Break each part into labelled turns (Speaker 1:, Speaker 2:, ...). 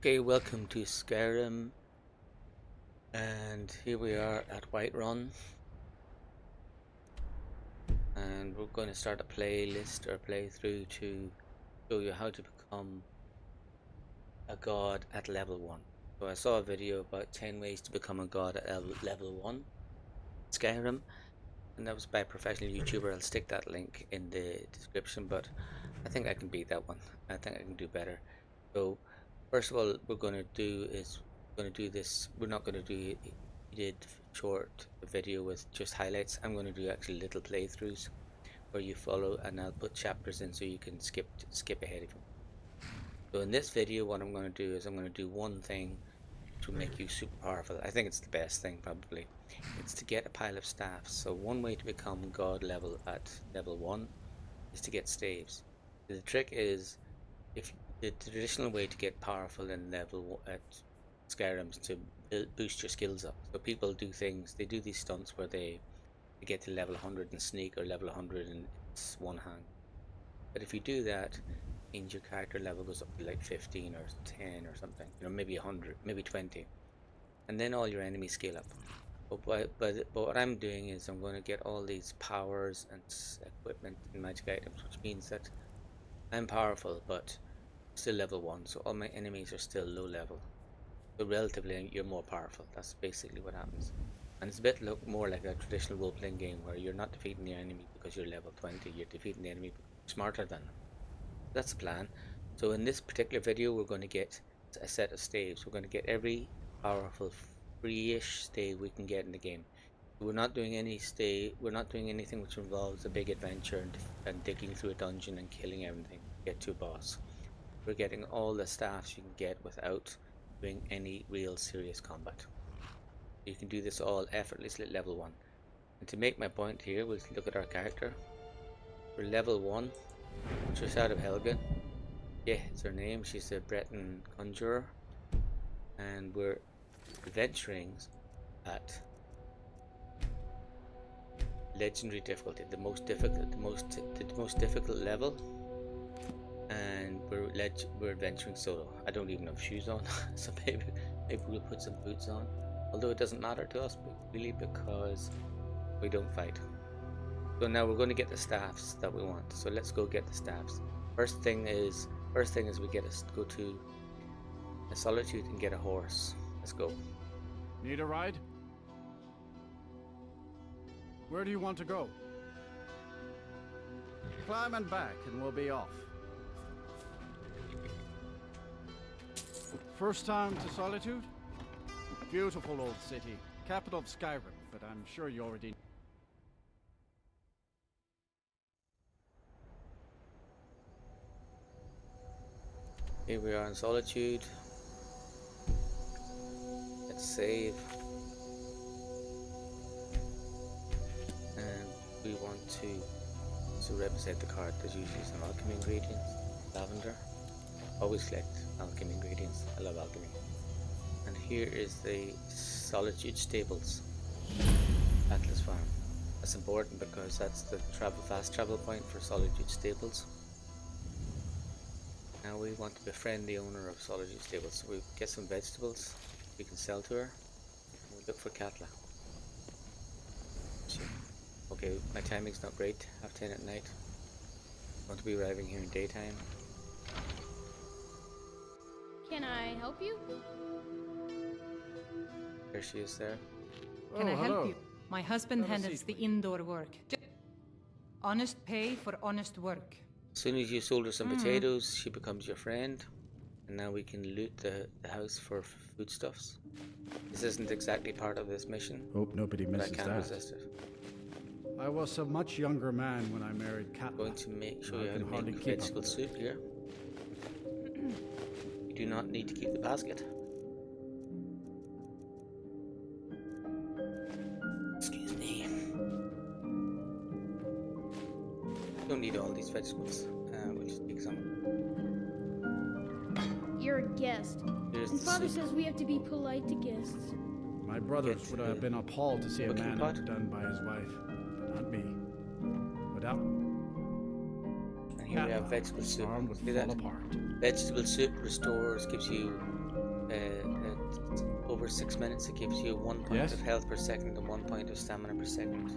Speaker 1: Okay, welcome to Skyrim, and here we are at Whiterun, and we're going to start a playlist or playthrough to show you how to become a god at level 1. So I saw a video about 10 ways to become a god at level 1 Skyrim, and that was by a professional YouTuber. I'll stick that link in the description, but I think I can beat that one. I think I can do better. So first of all, we're going to do this. We're not going to do did short video with just highlights. I'm going to do actually little playthroughs where you follow, and I'll put chapters in so you can skip ahead if you want. So in this video, what I'm going to do is I'm going to do one thing to make you super powerful. I think it's the best thing probably. It's to get a pile of staffs. So one way to become god level at level 1 is to get staves. The trick is, if the traditional way to get powerful in level at Skyrim is to boost your skills up. So people do things, they do these stunts where they get to level 100 and sneak, or level 100 and it's one hand. But if you do that, it means your character level goes up to like 15 or 10 or something, maybe 100, maybe 20, and then all your enemies scale up. But what I'm doing is I'm going to get all these powers and equipment and magic items, which means that I'm powerful, but still level 1, so all my enemies are still low level. So relatively, you're more powerful. That's basically what happens. And it's a bit more like a traditional role-playing game where you're not defeating the enemy because you're level 20, you're defeating the enemy because you're smarter than them. That's the plan. So in this particular video, we're going to get a set of staves. We're going to get every powerful free-ish stave we can get in the game. We're not doing anything which involves a big adventure and digging through a dungeon and killing everything to get to a boss. We're getting all the staffs you can get without doing any real serious combat. You can do this all effortlessly at level 1. And to make my point here, we'll look at our character. We're level 1, just out of Helga. Yeah, it's her name. She's a Breton conjurer. And we're adventuring at legendary difficulty, the most difficult level. And we're adventuring solo. I don't even have shoes on, so maybe we'll put some boots on. Although it doesn't matter to us really because we don't fight. So now we're going to get the staffs that we want. So let's go get the staffs. First thing is we go to a Solitude and get a horse. Let's go.
Speaker 2: Need a ride? Where do you want to go? Climb and back and we'll be off. First time to Solitude? Beautiful old city, capital of Skyrim, but I'm sure you already know.
Speaker 1: Here we are in Solitude. Let's save. And we want to represent the card. There's usually some alchemy ingredients. Lavender. Always collect alchemy ingredients. I love alchemy. And here is the Solitude Stables, Atlas Farm. That's important because that's the fast travel point for Solitude Stables. Now we want to befriend the owner of Solitude Stables, so we get some vegetables we can sell to her. And we look for Katla. Okay, my timing's not great. 10:30 at night. I want to be arriving here in daytime.
Speaker 3: Can I help you?
Speaker 1: There she is there.
Speaker 4: Can I
Speaker 2: hello.
Speaker 4: help you? My husband
Speaker 2: Have a
Speaker 4: handles
Speaker 2: seat,
Speaker 4: the
Speaker 2: please.
Speaker 4: indoor work. Honest pay for honest work.
Speaker 1: As soon as you sold her some potatoes, she becomes your friend. And now we can loot the house for foodstuffs. This isn't exactly part of this mission,
Speaker 2: Hope nobody
Speaker 1: but I
Speaker 2: misses
Speaker 1: can't
Speaker 2: that.
Speaker 1: resist it.
Speaker 2: I was a much younger man when I married Kat.
Speaker 1: I'm going to show
Speaker 2: I
Speaker 1: you how to
Speaker 2: can hardly
Speaker 1: make
Speaker 2: keep up
Speaker 1: vegetable
Speaker 2: with her.
Speaker 1: soup here. You do not need to keep the basket. Excuse me. Don't need all these vegetables. We'll just take some.
Speaker 3: You're a guest.
Speaker 1: Here's
Speaker 3: And
Speaker 1: the
Speaker 3: Father
Speaker 1: soup.
Speaker 3: says we have to be polite to guests.
Speaker 2: My brothers
Speaker 1: Get
Speaker 2: would
Speaker 1: to
Speaker 2: have been appalled to see a
Speaker 1: cooking
Speaker 2: man
Speaker 1: pot.
Speaker 2: outdone by his wife, but not me. Without
Speaker 1: And here we have vegetable soup.
Speaker 2: farm would
Speaker 1: See
Speaker 2: fall
Speaker 1: that?
Speaker 2: apart.
Speaker 1: Vegetable soup restores, gives you over 6 minutes, it gives you 1 point
Speaker 2: Yes?
Speaker 1: of health per second and 1 point of stamina per second.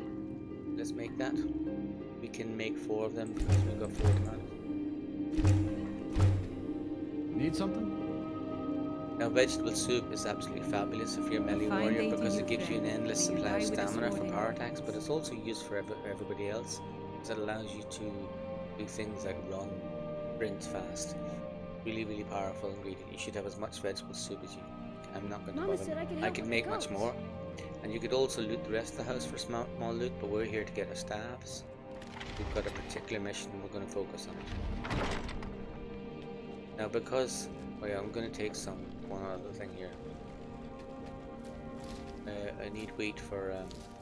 Speaker 1: Let's make that. We can make 4 of them because we've got 4 tomatoes.
Speaker 2: Need something?
Speaker 1: Now, vegetable soup is absolutely fabulous if you're a melee
Speaker 4: fine
Speaker 1: warrior
Speaker 4: day to
Speaker 1: because
Speaker 4: you,
Speaker 1: it gives you an
Speaker 4: friend.
Speaker 1: endless
Speaker 4: May you
Speaker 1: supply of
Speaker 4: die with a
Speaker 1: stamina
Speaker 4: sword
Speaker 1: for
Speaker 4: in
Speaker 1: power
Speaker 4: your
Speaker 1: attacks, but it's also used for everybody else. Because it allows you to do things like run, sprint fast. Really, really powerful ingredient. You should have as much vegetable soup as you can. I'm not going to
Speaker 3: Mama
Speaker 1: bother.
Speaker 3: said I could
Speaker 1: I
Speaker 3: help
Speaker 1: could
Speaker 3: with the
Speaker 1: make much
Speaker 3: goats.
Speaker 1: more. And you could also loot the rest of the house for small loot, but we're here to get our staffs. We've got a particular mission and we're going to focus on it. Now because, wait, I'm going to take one other thing here. I need wheat for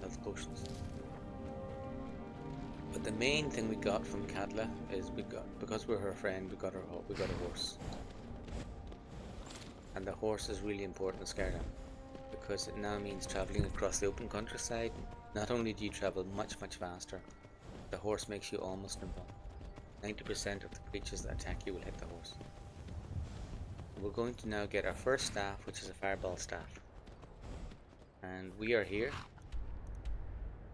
Speaker 1: health potions. But the main thing we got from Katla is because we're her friend, we got a horse. And the horse is really important in Skyrim because it now means traveling across the open countryside. Not only do you travel much faster, the horse makes you almost invulnerable. 90% of the creatures that attack you will hit the horse. We're going to now get our first staff, which is a fireball staff. And we are here.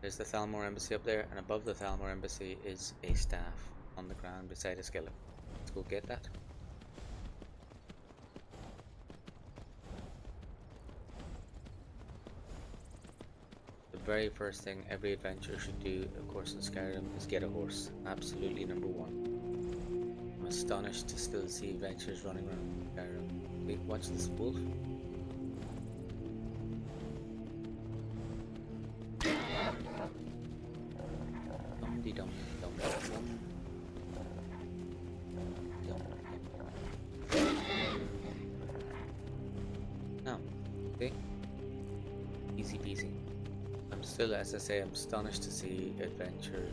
Speaker 1: There's the Thalmor Embassy up there, and above the Thalmor Embassy is a staff on the ground beside a skeleton. Let's go get that. The very first thing every adventurer should do, of course, in Skyrim is get a horse. Absolutely number one. I'm astonished to still see adventurers running around Skyrim. Wait, watch this wolf. Dum-de-dum-dum. Now, okay, easy peasy. I'm still, as I say, I'm astonished to see adventure,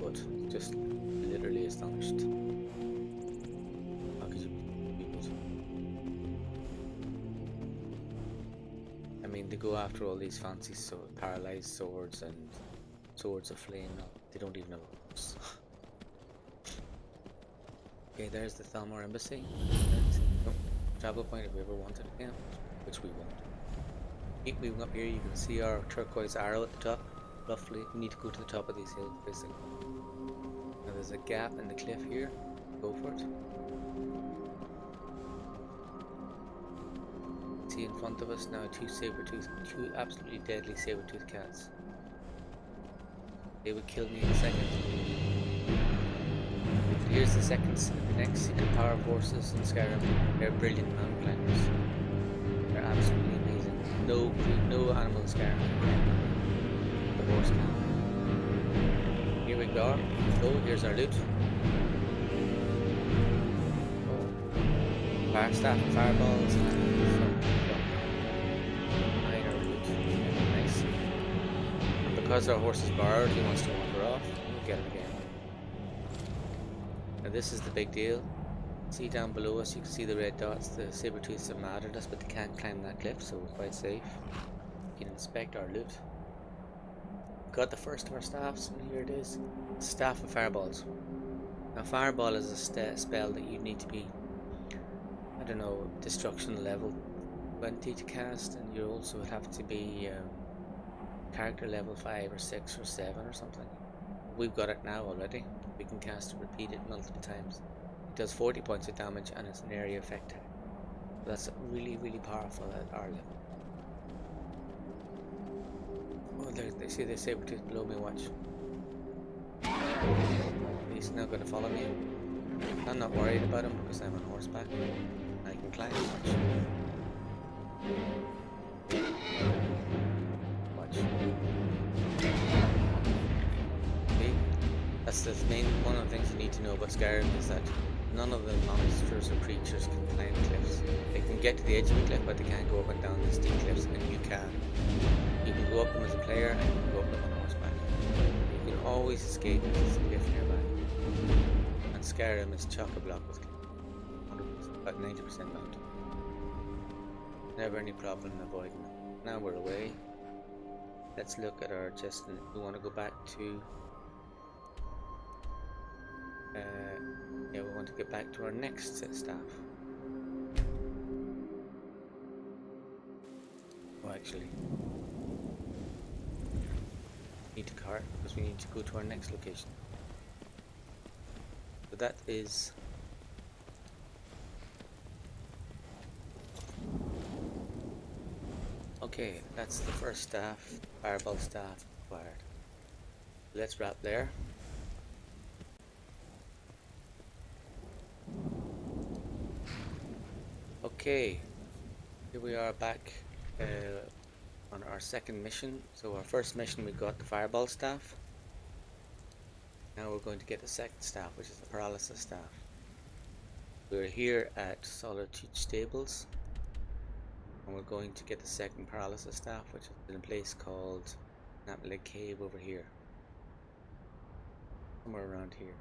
Speaker 1: but just literally astonished. How could you be good? I mean, they go after all these fancy paralyzed swords and swords of flame. No, they don't even know words. Okay, there's the Thalmor Embassy. Travel point if we ever wanted it again, which we won't. Keep moving up here, you can see our turquoise arrow at the top. Roughly, we need to go to the top of these hills, basically. Now there's a gap in the cliff here. Go for it. See in front of us now two absolutely deadly saber-tooth cats. They would kill me in a second. Here's the next secret power forces in Skyrim. They're brilliant mountain climbers. They're absolutely amazing. No animal in Skyrim can climb. The horse can. Here we go. Here's our loot. Fire staff and fireballs and hide our loot. Nice. And because our horse is borrowed, he wants to wander off. We'll get him again. Now this is the big deal. See down below us, you can see the red dots. The saber-tooths have mad at us, but they can't climb that cliff, so we're quite safe. We can inspect our loot. Got the first of our staffs, and here it is. Staff of Fireballs. Now Fireball is a spell that you need to be, I don't know, destruction level 20 to cast, and you also have to be character level 5 or 6 or 7 or something. We've got it now already. We can cast and repeat it multiple times. It does 40 points of damage and it's an area effect. That's really powerful at our level. Oh, they see the saber-tooth below me, watch. He's not going to follow me. I'm not worried about him because I'm on horseback. I can climb, watch. Watch. See? That's the one of the things you need to know about Skyrim is that none of the monsters or creatures can climb cliffs. They can get to the edge of the cliff, but they can't go up and down the steep cliffs, and you can. You can go up them as a player, and you can go up them on horseback. You can always escape if there's a cliff nearby. And Skyrim is chock-a-block with cliffs. 100%, about 90% mountain. Never any problem avoiding them. Now we're away. Let's look at our chest. We want to go back to yeah, we want to get back to our next staff. Oh, actually, need to cart because we need to go to our next location. So that is okay. That's the first staff, fireball staff acquired. Let's wrap there. Okay, here we are back on our second mission. So our first mission we got the fireball staff. Now we're going to get the second staff, which is the paralysis staff. We're here at Solitude Stables, and we're going to get the second paralysis staff, which is in a place called Snapleg Cave over here. Somewhere around here.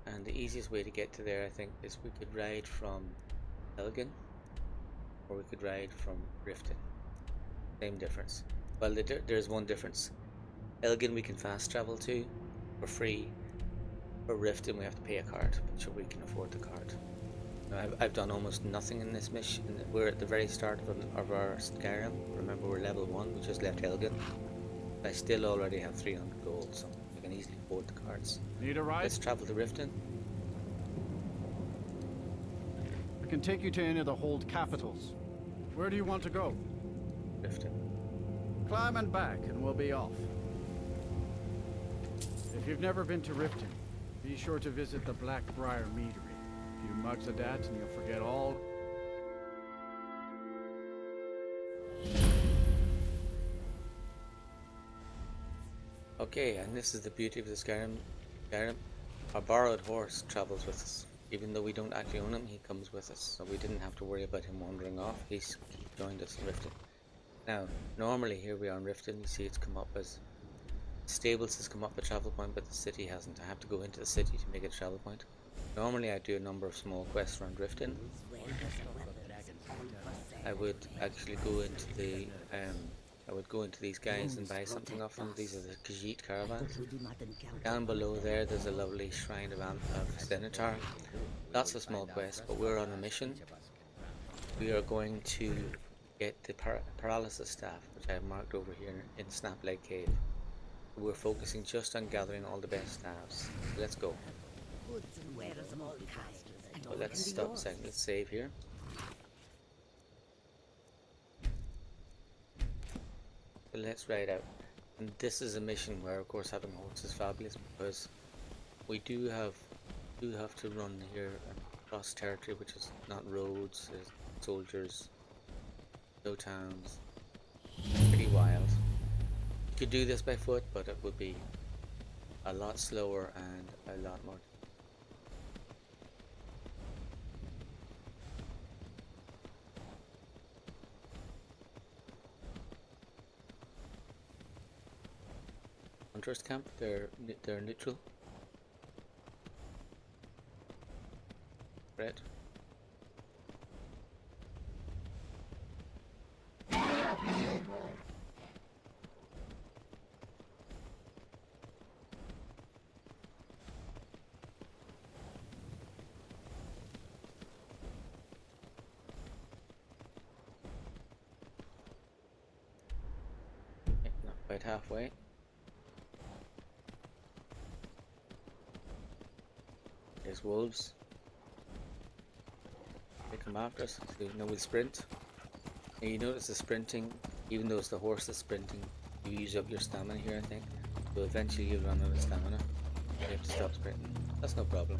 Speaker 1: And the easiest way to get to there, I think, is we could ride from Elgin, or we could ride from Riften. Same difference. Well, there's one difference. Elgin we can fast travel to for free. For Riften we have to pay a card, but sure we can afford the card. Now, I've done almost nothing in this mission. We're at the very start of our Skyrim. Remember, we're level 1, we just left Elgin. I still already have 300 gold, so I can easily afford the cards.
Speaker 2: Need a ride?
Speaker 1: Let's travel to Riften.
Speaker 2: I can take you to any of the hold capitals. Where do you want to go?
Speaker 1: Riften.
Speaker 2: Climb and back, and we'll be off. If you've never been to Riften, be sure to visit the Blackbriar Meadery. A few mugs of that, and you'll forget all.
Speaker 1: Okay, and this is the beauty of the Skyrim. Our borrowed horse travels with us. Even though we don't actually own him, he comes with us. So we didn't have to worry about him wandering off. He's joined us in Riften. Now, normally here we are in Riften, you see it's come up as Stables has come up a travel point, but the city hasn't. I have to go into the city to make it a travel point. Normally I do a number of small quests around Riften. I would actually go into the these guys and buy something off them. These are the Khajiit caravans. Down below there's a lovely shrine of Senator. Lots of small quests, but we're on a mission. We are going to get the paralysis staff, which I have marked over here in Snapleg Cave. We're focusing just on gathering all the best staffs. Let's go. Well, let's stop a second. Let's save here. So let's ride out. And this is a mission where, of course, having horses is fabulous because we do have to run here and cross territory, which is not roads, there's soldiers, no towns, pretty wild. You could do this by foot, but it would be a lot slower and a lot more. Hunters camp, they're neutral. Red. Not quite halfway. There's wolves. They come after us, so you know we'll sprint. And you notice the sprinting, even though it's the horse that's sprinting, you use up your stamina here, I think. So eventually you'll run out of stamina. You have to stop sprinting. That's no problem.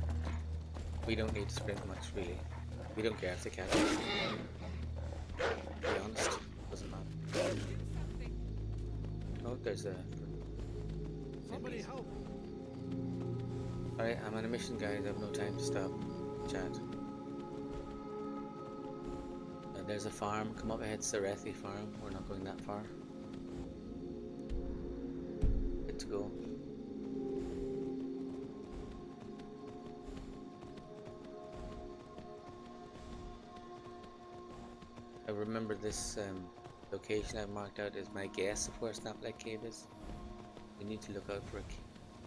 Speaker 1: We don't need to sprint much, really. We don't care if they catch us. To be honest, doesn't matter. Oh, there's a...
Speaker 2: Somebody help!
Speaker 1: Alright, I'm on a mission, guys. I have no time to stop. Chat. And there's a farm. Come up ahead, Serethi farm. We're not going that far. Good to go. I remember this location I've marked out as my guess of where Snapleg Cave is. We need to look out for a cave.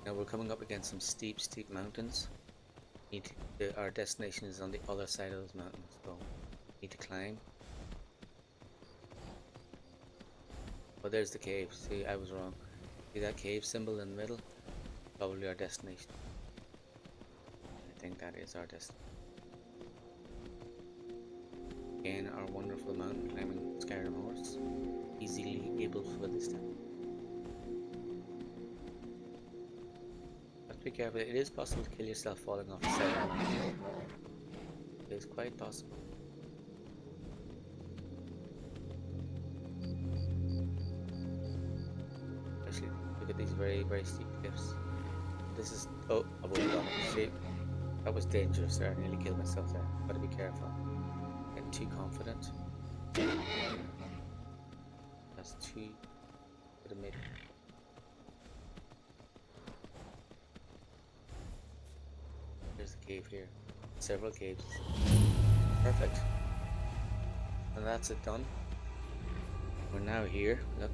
Speaker 1: Now we're coming up against some steep mountains. Our destination is on the other side of those mountains, so we need to climb. Oh, there's the cave. See, I was wrong. See that cave symbol in the middle? Probably our destination. I think that is our destination. Again, our wonderful mountain climbing Skyrim horse. Easily able for this time. Have to be careful. It is possible to kill yourself falling off the side of the mountain. It is quite possible. Especially look at these very, very steep cliffs. This is oh, I would have gone up the shape. That was dangerous there. I nearly killed myself there. Gotta be careful. Getting too confident. That's too could have made it. There's a cave here. Several caves. Perfect. And that's it done. We're now here. Look.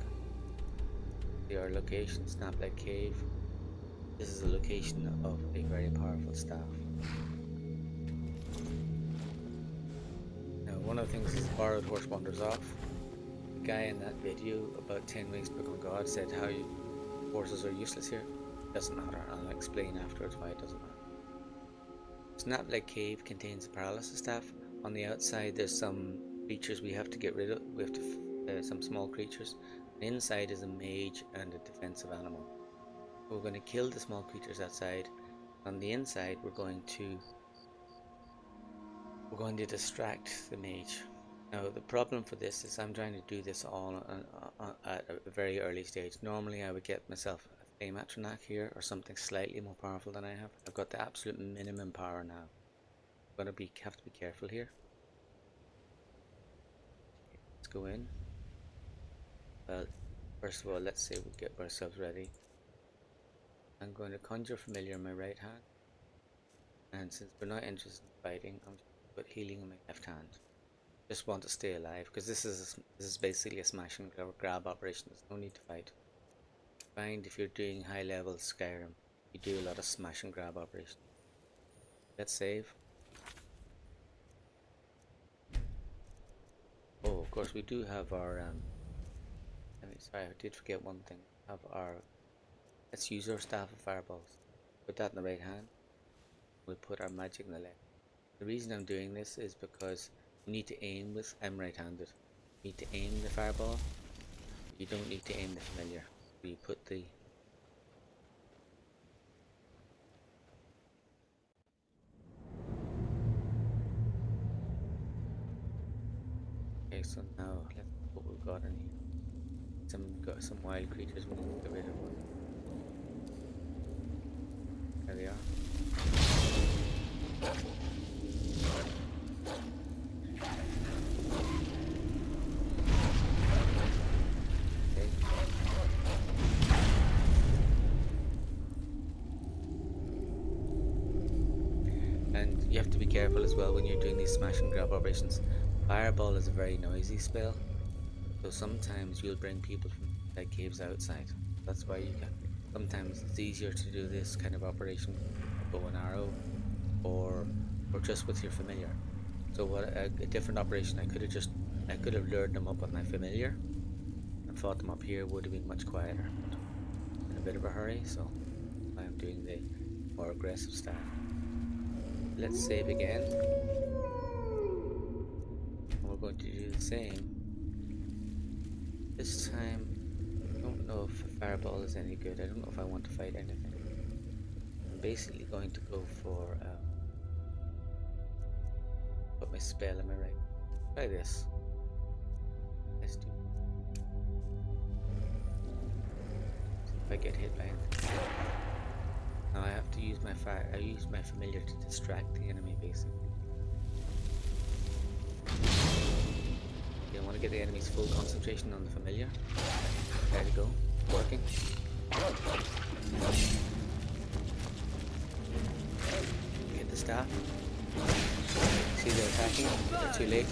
Speaker 1: See our location, Snapleg Cave. This is a location of a very powerful staff. Now one of the things is borrowed horse wanders off. The guy in that video about 10 ways to become God said how horses are useless here. Doesn't matter, I'll explain afterwards why it doesn't matter. Snapleg Cave contains a paralysis staff. On the outside there's some creatures we have to get rid of. We have to some small creatures. Inside is a mage and a defensive animal. We're going to kill the small creatures outside. On the inside we're going to distract the mage. Now the problem for this is I'm trying to do this all at a very early stage. Normally I would get myself a flame Atronach here or something slightly more powerful than I have. I've got the absolute minimum power now. I'm going to have to be careful here. Okay, let's go in. Well, first of all, let's say we get ourselves ready. I'm going to conjure familiar in my right hand, and since we're not interested in fighting, I'm just going to put healing in my left hand. Just want to stay alive because this is basically a smash and grab operation. There's no need to fight. Find if you're doing high level Skyrim, you do a lot of smash and grab operations. Let's save. Oh, of course we do have our sorry, I did forget one thing. Let's use our staff of fireballs. Put that in the right hand. We'll put our magic in the left. The reason I'm doing this is because you need to aim with. I'm right-handed. You need to aim the fireball. You don't need to aim the familiar. So you put the. Okay, so now let's see what we've got in here. Got some wild creatures we need to get rid of. There they are. Okay. And you have to be careful as well when you're doing these smash and grab operations. Fireball is a very noisy spell, so sometimes you'll bring people from like caves outside. That's why you can. Sometimes it's easier to do this kind of operation with a bow and arrow, or just with your familiar. So what a different operation I could have lured them up with my familiar and fought them up here would have been much quieter. But in a bit of a hurry, so I'm doing the more aggressive stuff. Let's save again. And we're going to do the same. This time I don't know if a fireball is any good. I don't know if I want to fight anything. I'm basically going to go for put my spell in my right. Try this. Let's do. See if I get hit by anything. Now I have to use my fire. I use my familiar to distract the enemy, basically. You want to get the enemy's full concentration on the familiar. There you go. Working. Get the staff. See they're attacking. They're too late.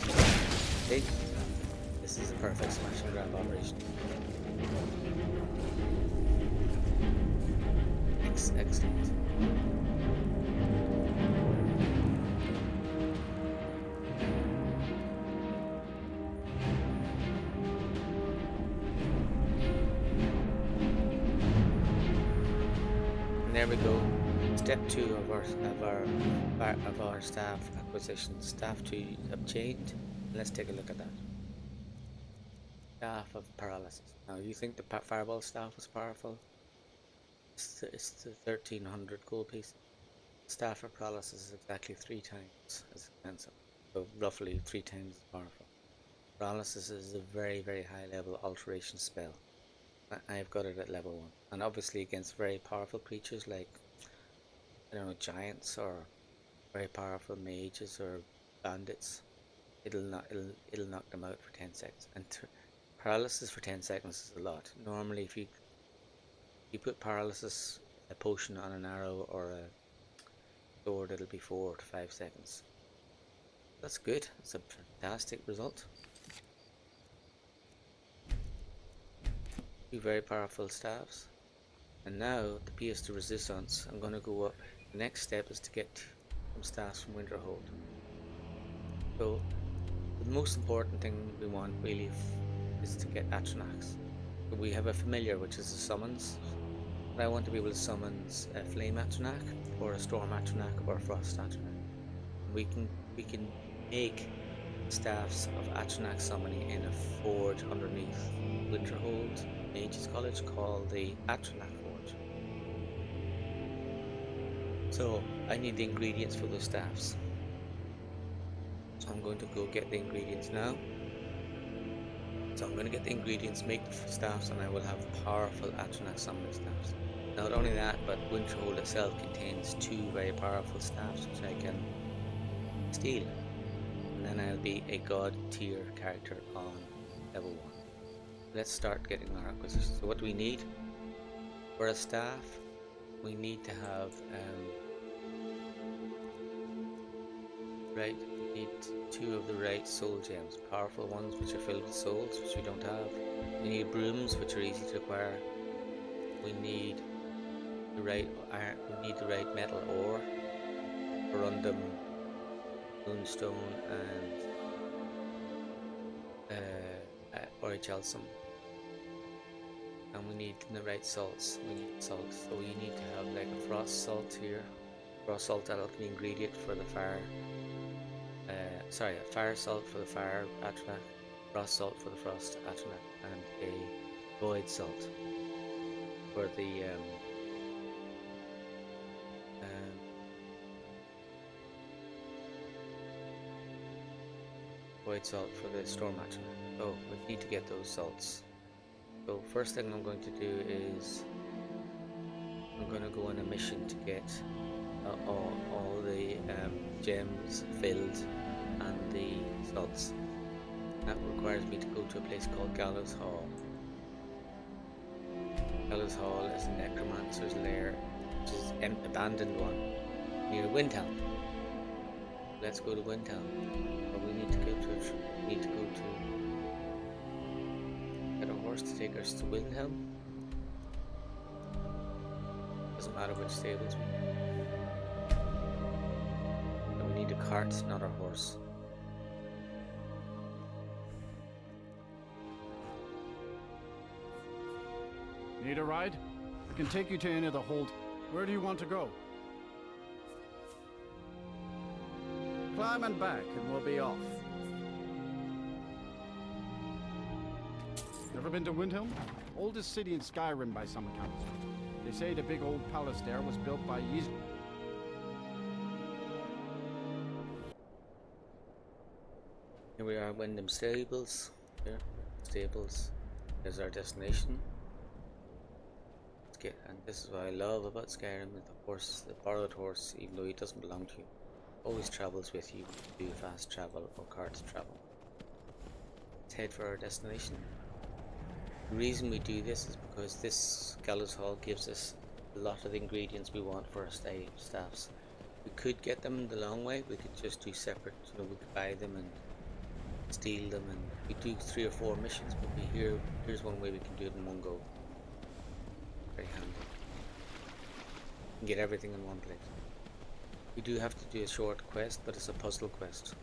Speaker 1: Late. This is a perfect smash and grab operation. Excellent. there we go. Step 2 of our staff acquisition. Staff 2 obtained. Let's take a look at that. Staff of Paralysis. Now, you think the Fireball staff was powerful? It's the 1300 gold piece. Staff of Paralysis is exactly 3 times as expensive, so roughly 3 times as powerful. Paralysis is a very, very high level alteration spell. I've got it at level 1, and obviously against very powerful creatures like, I don't know, giants or very powerful mages or bandits, it'll knock them out for 10 seconds. And paralysis for 10 seconds is a lot. Normally, if you put paralysis, a potion on an arrow or a sword, it'll be 4 to 5 seconds. That's good. It's a fantastic result. 2 very powerful staffs, and now the pièce de resistance. I'm going to go up. The next step is to get some staffs from Winterhold. So the most important thing we want really is to get Atronachs. So we have a familiar, which is a summons, but I want to be able to summons a flame Atronach or a storm Atronach or a frost Atronach. We can make staffs of Atronach summoning in a forge underneath Winterhold Mages College called the Atronach Forge. So I need the ingredients for those staffs. So I'm going to go get the ingredients now. So I'm going to get the ingredients, make the staffs, and I will have powerful Atronach summoning staffs. Not only that, but Winterhold itself contains 2 very powerful staffs which I can steal. And then I'll be a god tier character on level 1. Let's start getting our acquisitions. So what do we need? For a staff, we need to have we need 2 of the right soul gems, powerful ones which are filled with souls, which we don't have. We need brooms, which are easy to acquire. We need the right iron. We need the right metal ore, corundum, moonstone, and orichalcum. And we need the right salts. We need salt, so you need to have like a frost salt here. Frost salt, that'll be the ingredient for the fire. A fire salt for the fire Atronach, frost salt for the frost Atronach, and a void salt for the void salt for the storm Atronach. So we need to get those salts. So first thing I'm going to do is I'm going to go on a mission to get all the gems filled and the salts. That requires me to go to a place called Gallows Hall. Gallows Hall is a necromancer's lair, which is an abandoned one near Winterhold. Let's go to Winterhold. But we need to go to get a horse to take us to Winterhold. Doesn't matter which stables we need. And we need a cart, not a horse.
Speaker 2: Need a ride? I can take you to any of the hold. Where do you want to go? Climb and back and we'll be off. Never been to Windhelm? Oldest city in Skyrim by some accounts. They say the big old palace there was built by Ys.
Speaker 1: Here we are at Wyndham Stables. Here, stables is our destination. And this is what I love about Skyrim, the horse, the borrowed horse, even though he doesn't belong to you, always travels with you to do fast travel or cart travel. Let's head for our destination. The reason we do this is because this Gallows Hall gives us a lot of the ingredients we want for our staffs. We could get them the long way, we could just do separate, we could buy them and steal them, and we do 3 or 4 missions, but here's one way we can do it in one go. Very handy. You can get everything in one place. We do have to do a short quest, but it's a puzzle quest.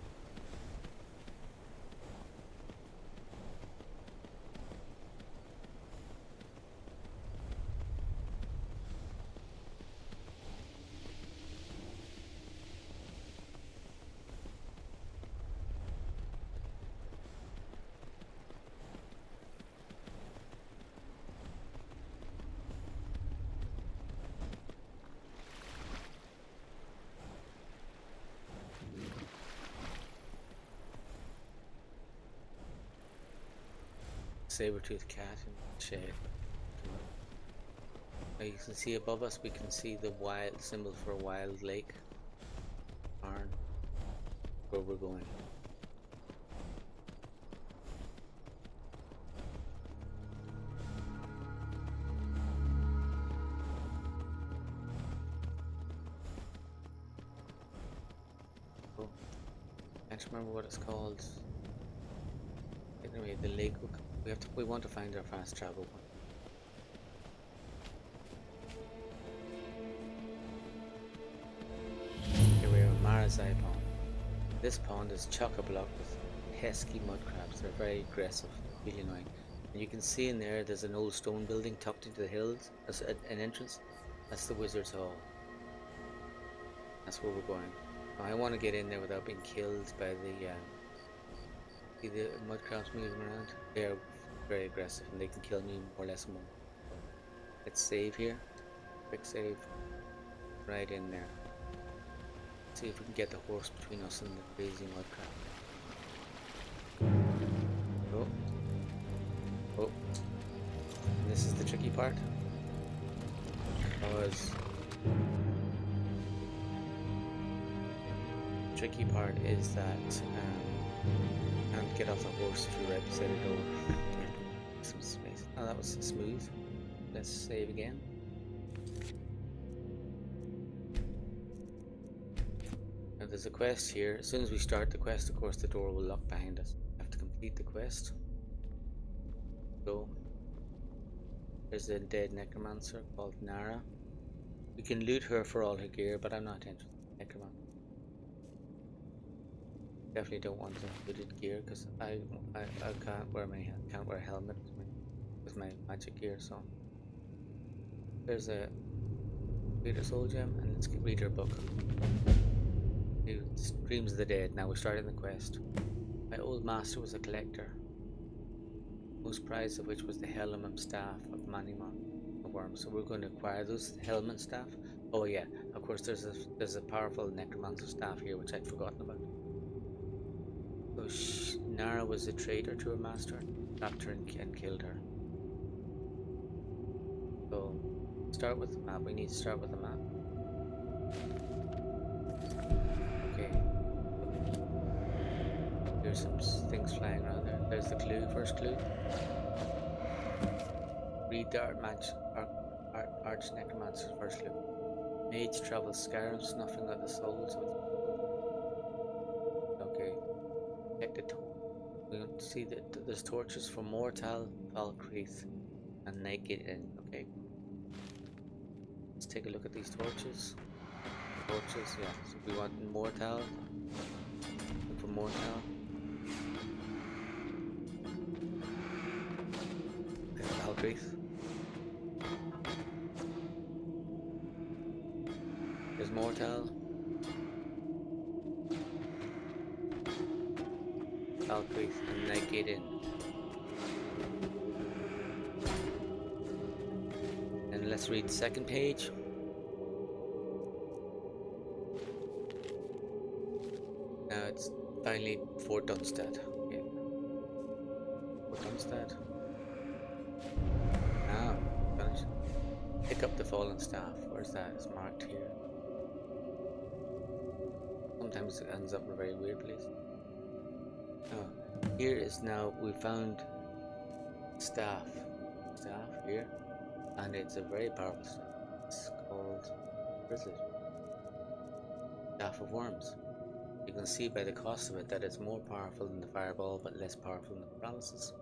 Speaker 1: saber-toothed cat in the shade. Now you can see above us, we can see the wild symbol for a wild lake. Barn. Where we're going. Oh, I can't remember what it's called. Anyway, the lake. We want to find our fast travel one. Here we are, Marazai Pond. This pond is chock-a-block with pesky mud crabs. They're very aggressive, really annoying. And you can see in there, there's an old stone building tucked into the hills as an entrance. That's the Wizard's Hall. That's where we're going. Now, I want to get in there without being killed by see the mud crabs moving around. They're very aggressive and they can kill me more or less more. Let's save here. Quick save. Right in there. See if we can get the horse between us and the crazy mud crab. Oh. Oh. And this is the tricky part. Because the tricky part is that you can't get off the horse if you're right beside a door. Some space. Oh, that was smooth. Let's save again. Now there's a quest here. As soon as we start the quest, of course, the door will lock behind us. We have to complete the quest. So there's a dead necromancer called Nara. We can loot her for all her gear, but I'm not interested in necromancer. Definitely don't want the looted gear because I can't wear a helmet with my magic gear. So there's a reader soul gem, and let's read her book. Dreams of the Dead. Now we're starting the quest. My old master was a collector, most prized of which was the helm and staff of Manimon, the worm. So we're going to acquire those helm and staff. Oh yeah, of course there's a powerful necromancer staff here which I'd forgotten about. So Nara was a traitor to her master, trapped her and killed her. So start with the map. We need to start with the map. Okay. There's some things flying around there. There's the clue, first clue. Read the Arch Necromancer's first clue. Mage travels Skyrim, snuffing out the souls of. Okay. Check the torch. We don't see that there's torches for Mortal, Valkrith, and Naked Inn. Okay. Let's take a look at these torches. Torches, yeah. So we want Mortal. Look for Mortal. Valkrith. There's Mortal. Valkrith and Naked Inn. And let's read the second page. Now it's finally Fort Dunstad. Okay. Fort Dunstad. Now, finish. Pick up the fallen staff. Where's that? It's marked here. Sometimes it ends up in a very weird place. Oh, here is now, we found staff here, and it's a very powerful staff. It's called, where is it? Staff of Worms. You can see by the cost of it that it's more powerful than the fireball, but less powerful than the paralysis.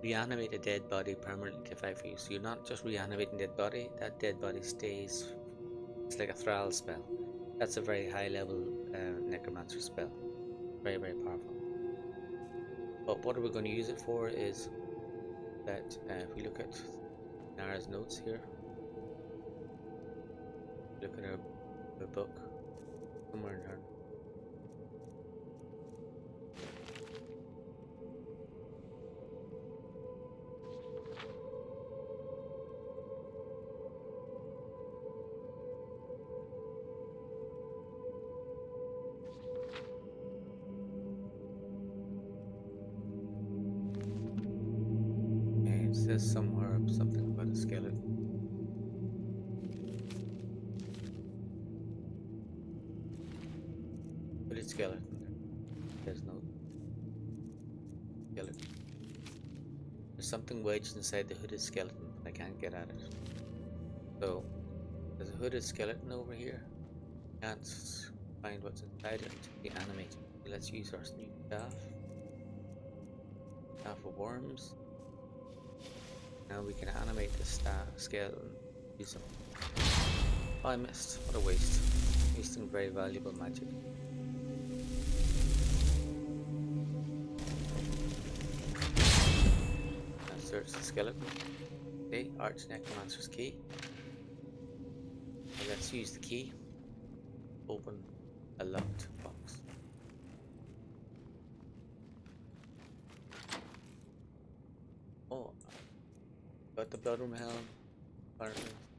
Speaker 1: Reanimate a dead body permanently to fight for you. So you're not just reanimating a dead body, that dead body stays. It's like a thrall spell. That's a very high level necromancer spell. Very, very powerful. But what are we going to use it for is that if we look at Nara's notes here, look at her book, somewhere in her. says somewhere something about a skeleton. Hooded skeleton. There's no skeleton. There's something wedged inside the hooded skeleton, but I can't get at it. So, there's a hooded skeleton over here. Can't find what's inside it to be animated. So let's use our new staff. Staff of worms. Now we can animate the skeleton. Do something. Oh, I missed. What a waste. Wasting very valuable magic. Now search the skeleton. Okay, Archnecromancer's key. Now let's use the key. Open a locked box. Oh, got the Bloodworm Helm,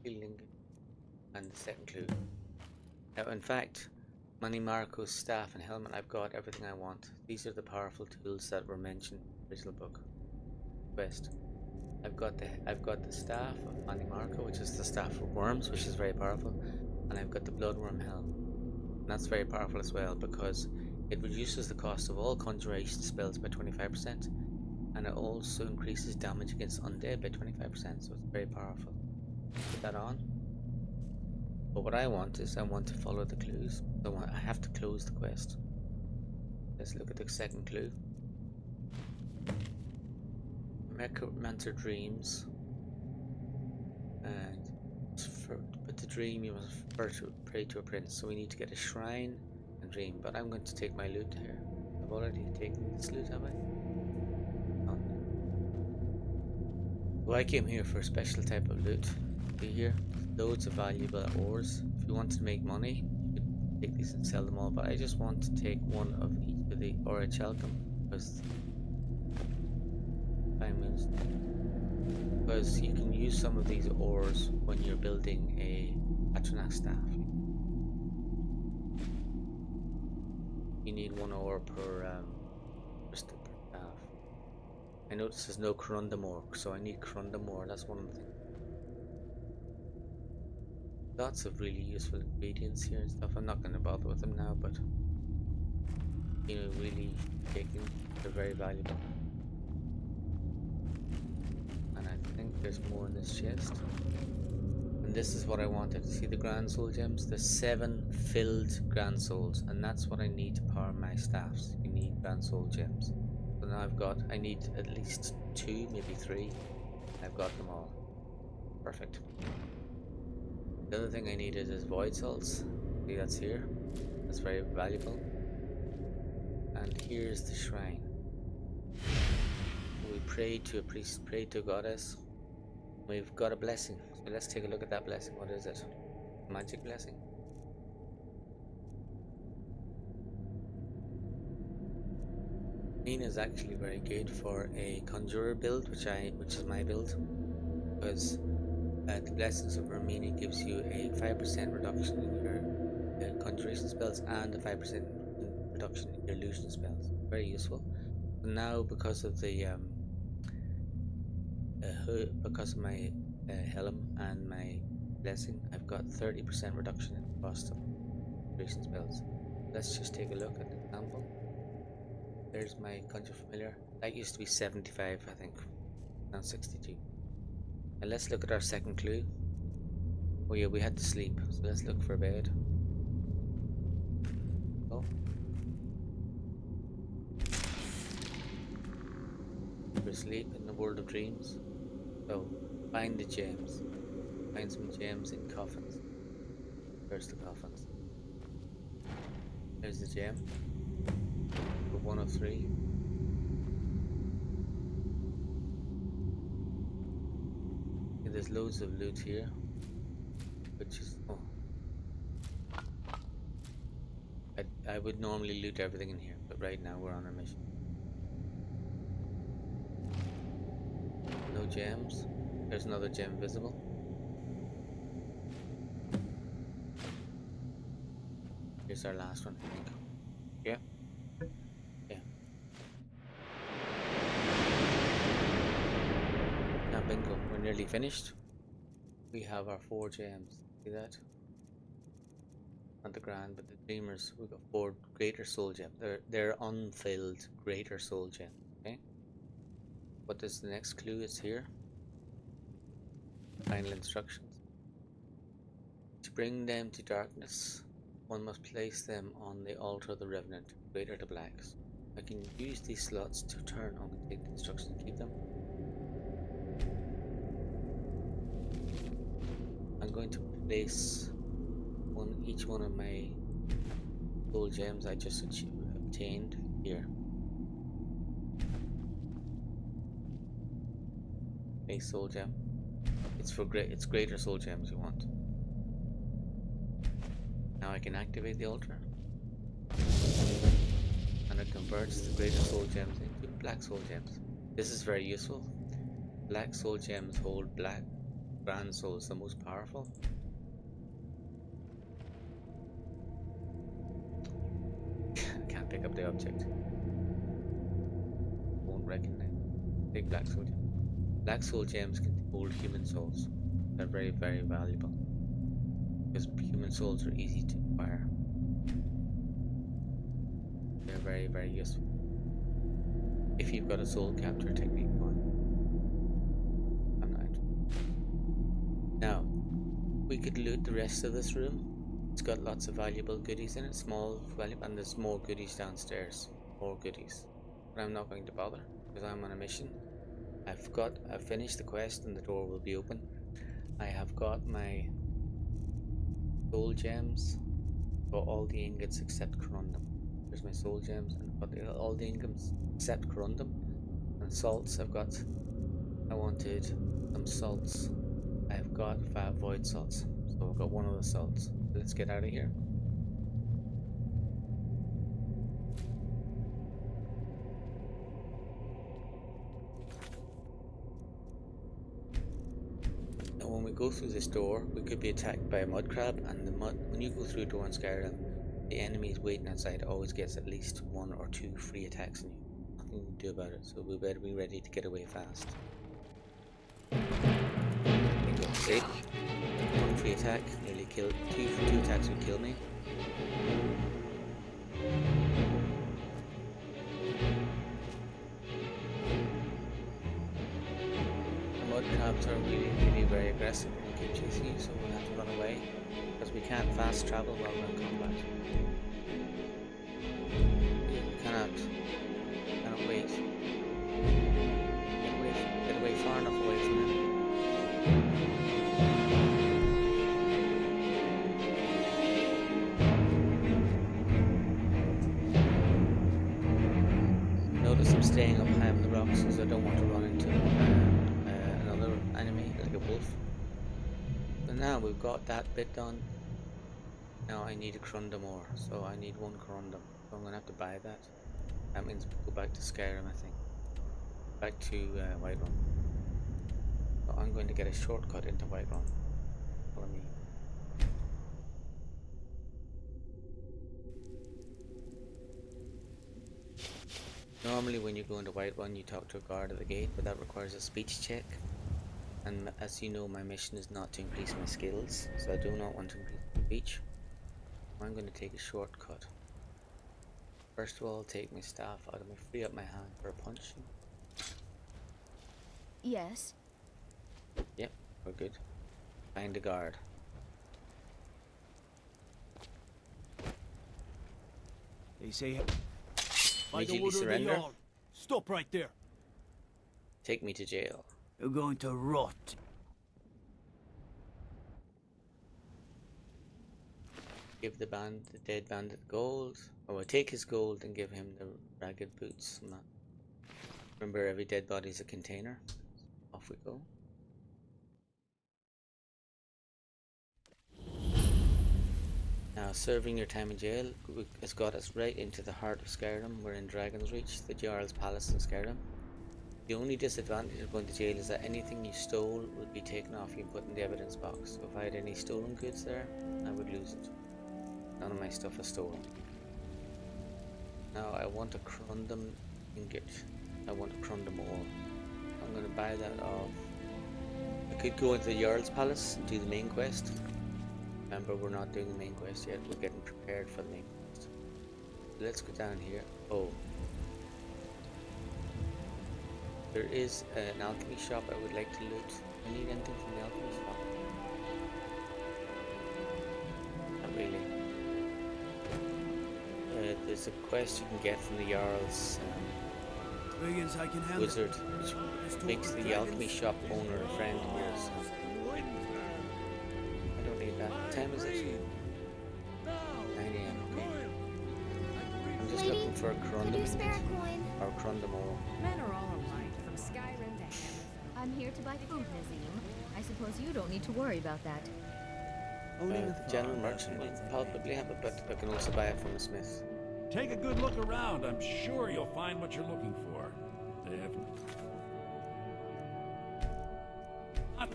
Speaker 1: Healing, and the second clue. Now, in fact, Manny Marco's staff and helmet, I've got everything I want. These are the powerful tools that were mentioned in the original book. Quest. I've got the staff of Manny Marco, which is the staff of worms, which is very powerful, and I've got the Bloodworm Helm. And that's very powerful as well because it reduces the cost of all conjuration spells by 25%, and it also increases damage against undead by 25%, so it's very powerful. Put that on. But what I want is I want to follow the clues. So I have to close the quest. Let's look at the second clue. Necromancer dreams, and but to dream you must first pray to a prince. So we need to get a shrine and dream. But I'm going to take my loot here. I've already taken this loot, have I? No. Well, I came here for a special type of loot. See here, loads of valuable ores. If you wanted to make money, you could take these and sell them all. But I just want to take one of each of the Ora Chalcum because you can use some of these ores when you're building a Atronach staff. You need one ore per staff. I notice there's no corundum ore, so I need corundum ore. That's one of the things. Lots of really useful ingredients here and stuff. I'm not going to bother with them now, but you know, really taking they're very valuable. I think there's more in this chest. And this is what I wanted. See the Grand Soul gems? There's 7 filled Grand Souls, and that's what I need to power my staffs. You need Grand Soul gems. So now I need at least 2, maybe 3. I've got them all. Perfect. The other thing I needed is Void Salts. See, that's here. That's very valuable. And here's the shrine. We prayed to a priest, prayed to a goddess. We've got a blessing. So let's take a look at that blessing. What is it? Magic blessing. Green is actually very good for a conjurer build, which is my build, because the blessings of Vermini gives you a 5% reduction in your conjuration spells and a 5% reduction in your illusion spells. Very useful. So now, because of the because of my helm and my blessing, I've got 30% reduction in the cost of conjuration spells. Let's just take a look at an example. There's my Conjure Familiar. That used to be 75, I think. Now 62. And let's look at our second clue. Oh yeah, we had to sleep, so let's look for a bed. Oh. For sleep in the world of dreams. So, find the gems. Find some gems in coffins. Where's the coffins? There's the gem. For 1 of 3. Okay, there's loads of loot here. Which is... oh. I would normally loot everything in here, but right now we're on a mission. No gems. There's another gem visible. Here's our last one, I think. Yeah. Yeah. Can't nearly finished. We have our 4 gems. See that? Not the grand, but the dreamers. We've got 4 greater soul gems. They're unfilled greater soul gems. Okay. What is the next clue? It's here. Final instructions. To bring them to darkness, one must place them on the altar of the Revenant, greater to blacks. I can use these slots to turn on and take the instructions and keep them. I'm going to place each one of my soul gems I just obtained here. A soul gem. It's greater soul gems you want. Now I can activate the altar, and it converts the greater soul gems into black soul gems. This is very useful. Black soul gems hold black grand souls, the most powerful. Can't pick up the object. Won't recognize. Big black soul gem. Black soul gems can hold human souls. They're very, very valuable because human souls are easy to acquire. They're very, very useful if you've got a soul capture technique going. I'm not. Now, we could loot the rest of this room. It's got lots of valuable goodies in it, small valuable, and there's more goodies downstairs. More goodies. But I'm not going to bother because I'm on a mission. I've finished the quest and the door will be open. I have got my soul gems, got all the ingots except corundum. There's my soul gems, and I've got all the ingots except corundum. And salts, I wanted some salts. I've got 5 void salts, so I've got one of the salts. Let's get out of here. Now when we go through this door, we could be attacked by a mud crab, and when you go through a door in Skyrim, the enemies waiting outside always gets at least 1 or 2 free attacks on you. Nothing you can do about it, so we better be ready to get away fast. Bingo, save. 1 free attack, nearly killed. 2 attacks would kill me. The mud crabs are really, really very aggressive and keep chasing you, so we'll have to run away because we can't fast travel while we're in combat. We cannot wait. Get away far enough away from him. Notice I'm staying up high on the rocks because I don't want to run into another enemy like a wolf. But now we've got that bit done. Now I need a corundum ore, so I need 1 corundum. So I'm going to have to buy that. That means we go back to Skyrim, I think. Back to Whiterun. So I'm going to get a shortcut into Whiterun. Follow me. Normally when you go into Whiterun you talk to a guard at the gate, but that requires a speech check. And as you know, my mission is not to increase my skills, so I do not want to increase my speech. I'm going to take a shortcut. First of all, I'll take my staff out of me, free up my hand for a punch.
Speaker 5: Yes.
Speaker 1: Yep, we're good. Find a guard.
Speaker 6: They say
Speaker 1: By the order surrender. Of the Jarl.
Speaker 6: Stop right there.
Speaker 1: Take me to jail.
Speaker 6: You're going to rot.
Speaker 1: Give the dead bandit gold. Oh, I take his gold and give him the ragged boots. Remember, every dead body is a container. Off we go. Now, serving your time in jail has got us right into the heart of Skyrim. We're in Dragon's Reach, the Jarl's Palace in Skyrim. The only disadvantage of going to jail is that anything you stole would be taken off you and put in the evidence box. So if I had any stolen goods there, I would lose it. None of my stuff is stolen. Now I want a corundum ingot. I want a corundum ore. I'm going to buy that off I could go into the Jarl's Palace and do the main quest. Remember, we're not doing the main quest yet. We're getting prepared for the main quest. Let's go down here. Oh. There is an alchemy shop I would like to loot. I need anything from the alchemy shop? Not really. There's a quest you can get from the Jarl's
Speaker 6: Wiggins, I can handle
Speaker 1: wizard, which makes the alchemy shop owner a friend of yours. I don't need that. What time is it? 9 AM, okay. I'm just
Speaker 3: Lady,
Speaker 1: looking for a
Speaker 3: could you spare a
Speaker 1: Crundam
Speaker 3: coin?
Speaker 1: or Crundamore.
Speaker 5: Men are all alike, from Skyrim to Hammerfell.
Speaker 7: I'm here to buy food, Nazim. I suppose you don't need to worry about that.
Speaker 1: The general merchant will palpably have it, but I can also buy it from a smith.
Speaker 8: Take a good look around. I'm sure you'll find what you're looking for.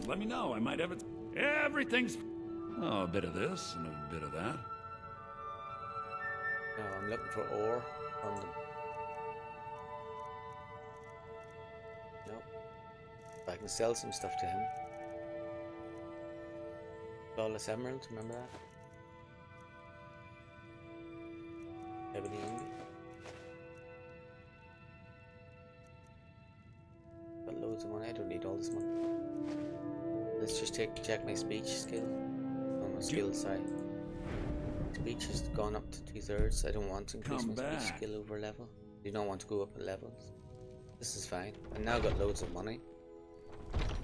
Speaker 8: Let me know. I might have it. Everything's... Oh, a bit of this and a bit of that.
Speaker 1: No, I'm looking for ore from them. Nope. I can sell some stuff to him. Flawless Emerald, remember that? Ebony Ingot. Got loads of money. I don't need all this money. Let's just check my speech skill on my skill side. Speech has gone up to 2/3. I don't want to increase my speech skill over level. You don't want to go up in levels. This is fine. I now got loads of money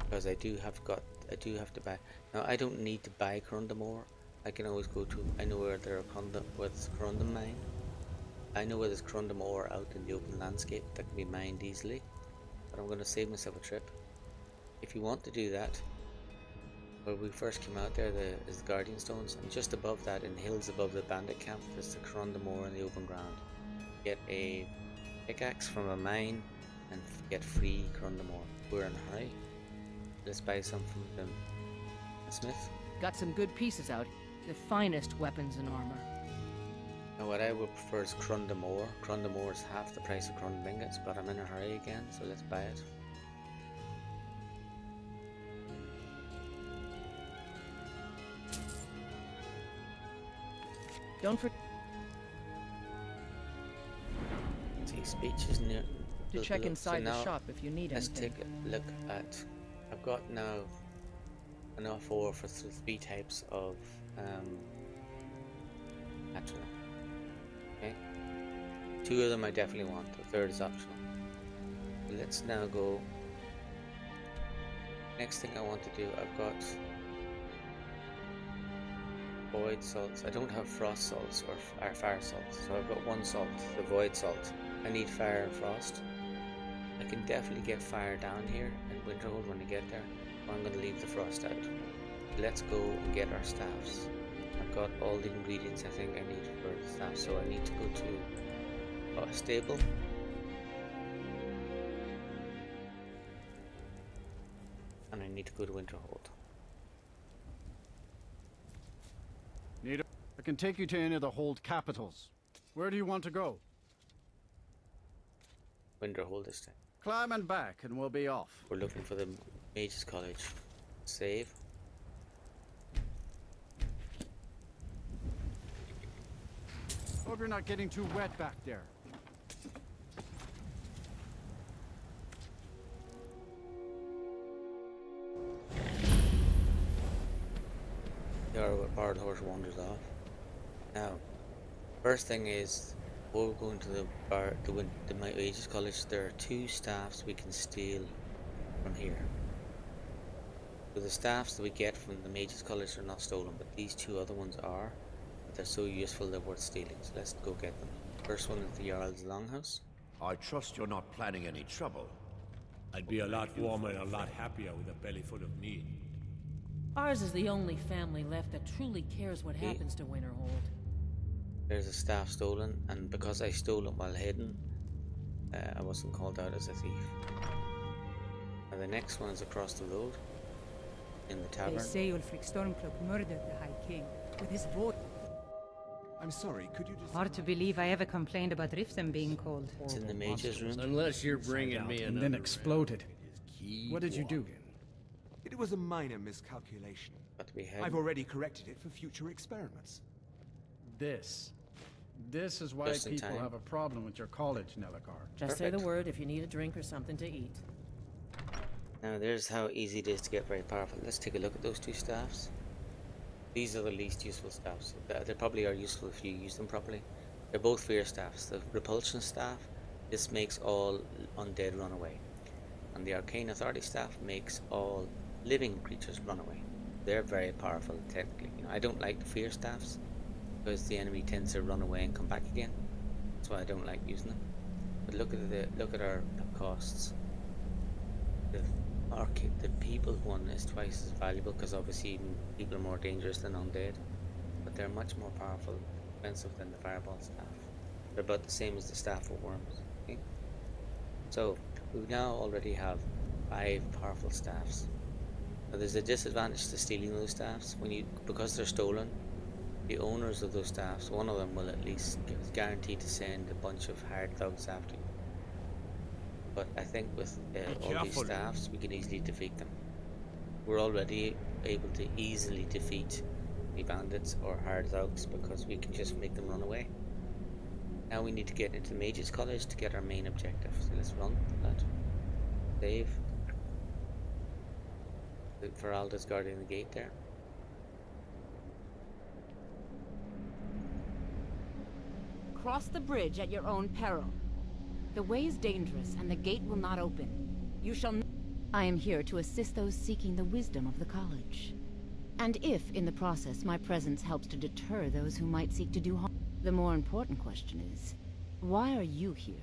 Speaker 1: because I do have to buy. Now I don't need to buy Crundamore. I can always go to. I know where there's Crundam mine. I know where there's Crundamore out in the open landscape that can be mined easily. But I'm going to save myself a trip. If you want to do that, where we first came out there is the Guardian Stones, and just above that, in hills above the bandit camp, there's the Crundamore in the open ground. Get a pickaxe from a mine and get free Crundamore. We're in a hurry. Let's buy some from the smith.
Speaker 9: Got some good pieces out. The finest weapons and armor.
Speaker 1: Now what I would prefer is Crundamore. Crundamore is half the price of Crundam ingots, but I'm in a hurry again, so let's buy it.
Speaker 9: Don't forget
Speaker 1: See, speech is near.
Speaker 9: to check inside
Speaker 1: now,
Speaker 9: the shop if you need
Speaker 1: let's
Speaker 9: anything.
Speaker 1: take a look at. I've got now enough ore for 3 types of Atronach. Okay, 2 of them I definitely want. The 3rd is optional. Let's now go. Next thing I want to do, I've got void salts. I don't have frost salts or fire salts, so I've got 1 salt, the void salt. I need fire and frost. I can definitely get fire down here in Winterhold when I get there. I'm going to leave the frost out. Let's go and get our staffs. I've got all the ingredients I think I need for the staff, so I need to go to a stable. And I need to go to Winterhold.
Speaker 2: I can take you to any of the hold capitals. Where do you want to go?
Speaker 1: Winterhold this time.
Speaker 2: Climb and back and we'll be off.
Speaker 1: We're looking for the Mage's College. Save.
Speaker 2: Hope you're not getting too wet back there.
Speaker 1: There where Barred Horse wanders off. Now, first thing is, before we go into the Mage's College, there are 2 staffs we can steal from here. So the staffs that we get from the Mage's College are not stolen, but these 2 other ones are. But they're so useful they're worth stealing, so let's go get them. First one is the Jarl's Longhouse.
Speaker 10: I trust you're not planning any trouble.
Speaker 11: I'd be a lot warmer and a lot happier with a belly full of meat.
Speaker 5: Ours is the only family left that truly cares what happens to Winterhold.
Speaker 1: There's a staff stolen, and because I stole it while hidden, I wasn't called out as a thief. And the next one is across the road, in the tavern.
Speaker 4: They say Ulfric Stormcloak murdered the High King with his voice.
Speaker 8: I'm sorry, could you just...
Speaker 4: Hard to believe I ever complained about Riften being cold.
Speaker 1: It's in the mage's room.
Speaker 6: Unless you're bringing me
Speaker 2: And then exploded. What did you do?
Speaker 12: It was a minor miscalculation.
Speaker 1: But we have.
Speaker 12: I've already corrected it for future experiments.
Speaker 2: This is why
Speaker 1: Just in
Speaker 2: people
Speaker 1: time.
Speaker 2: have a problem with your college, Nelligar.
Speaker 5: Just say the
Speaker 1: Perfect.
Speaker 5: word if you need a drink or something to eat.
Speaker 1: Now there's how easy it is to get very powerful. Let's take a look at those two staffs. These are the least useful staffs. They probably are useful if you use them properly. They're both fear staffs. The Repulsion staff, this makes all undead run away. And the Arcane Authority staff makes all living creatures run away. They're very powerful technically. You know, I don't like the fear staffs because the enemy tends to run away and come back again. That's why I don't like using them. But look at our costs. The people one is twice as valuable because obviously people are more dangerous than undead, but they're much more powerful, expensive than the fireball staff. They're about the same as the staff of worms. Okay? So we now already have 5 powerful staffs. Now there's a disadvantage to stealing those staffs because they're stolen. The owners of those staffs, one of them will at least guaranteed to send a bunch of hard thugs after you. But I think with all these staffs, we can easily defeat them. We're already able to easily defeat the bandits or hard thugs because we can just make them run away. Now we need to get into Mage's College to get our main objective. So let's run that. Save. Feralda's guarding the gate there.
Speaker 9: Cross the bridge at your own peril. The way is dangerous, and the gate will not open. You shall I am here to assist those seeking the wisdom of the college. And if, in the process, my presence helps to deter those who might seek to do harm, the more important question is, why are you here?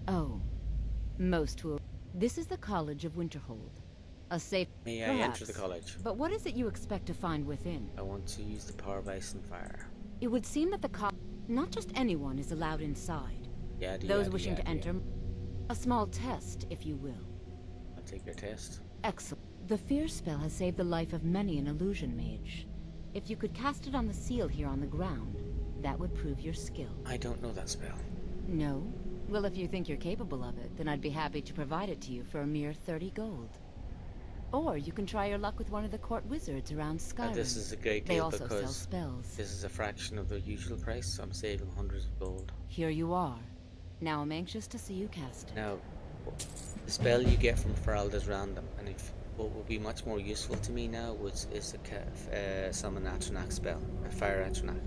Speaker 9: Oh, most who are... This is the College of Winterhold. A safe...
Speaker 1: May I enter the college?
Speaker 9: But what is it you expect to find within?
Speaker 1: I want to use the power of ice and fire.
Speaker 9: It would seem that not just anyone is allowed inside. Those wishing to enter... A small test, if you will.
Speaker 1: I'll take your test.
Speaker 9: Excellent. The fear spell has saved the life of many an illusion mage. If you could cast it on the seal here on the ground, that would prove your skill.
Speaker 1: I don't know that spell.
Speaker 9: No? Well, if you think you're capable of it, then I'd be happy to provide it to you for a mere 30 gold. Or you can try your luck with one of the court wizards around Skyrim.
Speaker 1: This is a great
Speaker 9: They
Speaker 1: deal
Speaker 9: also sell
Speaker 1: because
Speaker 9: spells.
Speaker 1: this is a fraction of the usual price, so I'm saving hundreds of gold.
Speaker 9: Here you are. Now I'm anxious to see you cast it.
Speaker 1: Now, the spell you get from Feralda's random, and what would be much more useful to me now is to summon Atronach spell, a fire Atronach.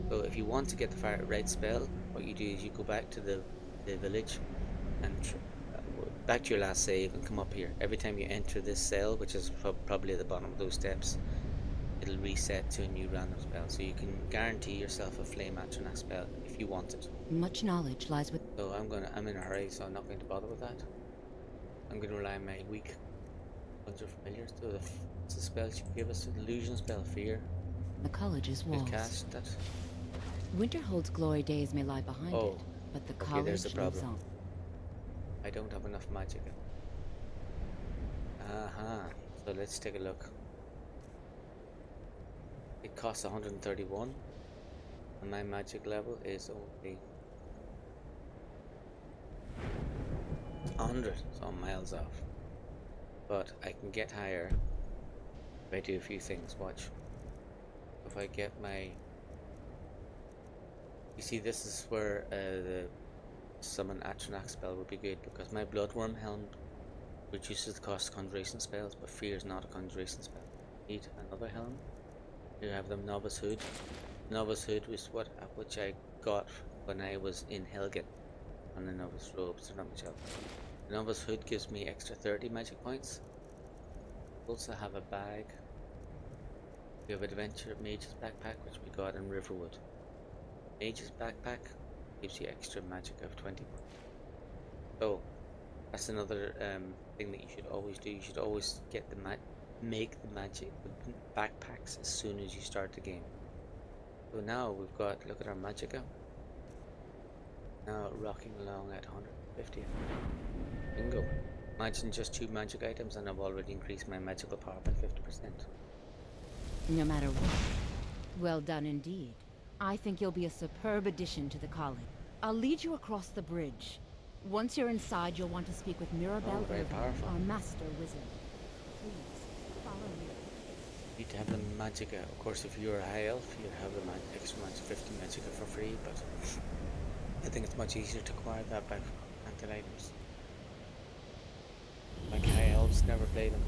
Speaker 1: So if you want to get the right spell, what you do is you go back to the village and back to your last save and come up here. Every time you enter this cell, which is probably at the bottom of those steps, it'll reset to a new random spell. So you can guarantee yourself a flame Atronach spell if you want it.
Speaker 9: Much knowledge lies with...
Speaker 1: So I'm in a hurry, so I'm not going to bother with that. I'm going to rely on my weak bunch of familiars. So the spell she give us, illusion spell, fear.
Speaker 9: The college's
Speaker 1: We'll
Speaker 9: walls.
Speaker 1: cast that.
Speaker 9: Winterhold's glory days may lie behind it, but the college
Speaker 1: there's the
Speaker 9: lives
Speaker 1: problem.
Speaker 9: on.
Speaker 1: I don't have enough magic. So let's take a look. It costs 131, and my magic level is only 100, so I'm miles off. But I can get higher if I do a few things. Watch. If I get my... You see, this is where the summon Atronach spell would be good, because my Bloodworm Helm reduces the cost of conjuration spells, but fear is not a conjuration spell. Need another helm. Here I have the Novice Hood. Novice Hood was which I got when I was in Helgen on the Novice Robes, or not much else. The Novice Hood gives me extra 30 magic points. Also have a bag. We have Adventure Mage's Backpack, which we got in Riverwood. Mage's Backpack gives you extra magic of 20 points. So that's another thing that you should always do. You should always get make the backpacks as soon as you start the game. So now we've got, look at our magicka. Now rocking along at 150. Bingo. Imagine just 2 magic items and I've already increased my magical power by 50%.
Speaker 9: No matter what. Well done indeed. I think you'll be a superb addition to the college. I'll lead you across the bridge. Once you're inside, you'll want to speak with Mirabelle
Speaker 1: very
Speaker 9: Irvine,
Speaker 1: powerful.
Speaker 9: our master wizard. Please, follow me.
Speaker 1: You need to have the magicka. Of course, if you're a high elf, you'd have the extra magic 50 magicka for free, but I think it's much easier to acquire that back from granted items. Like high elves never play them.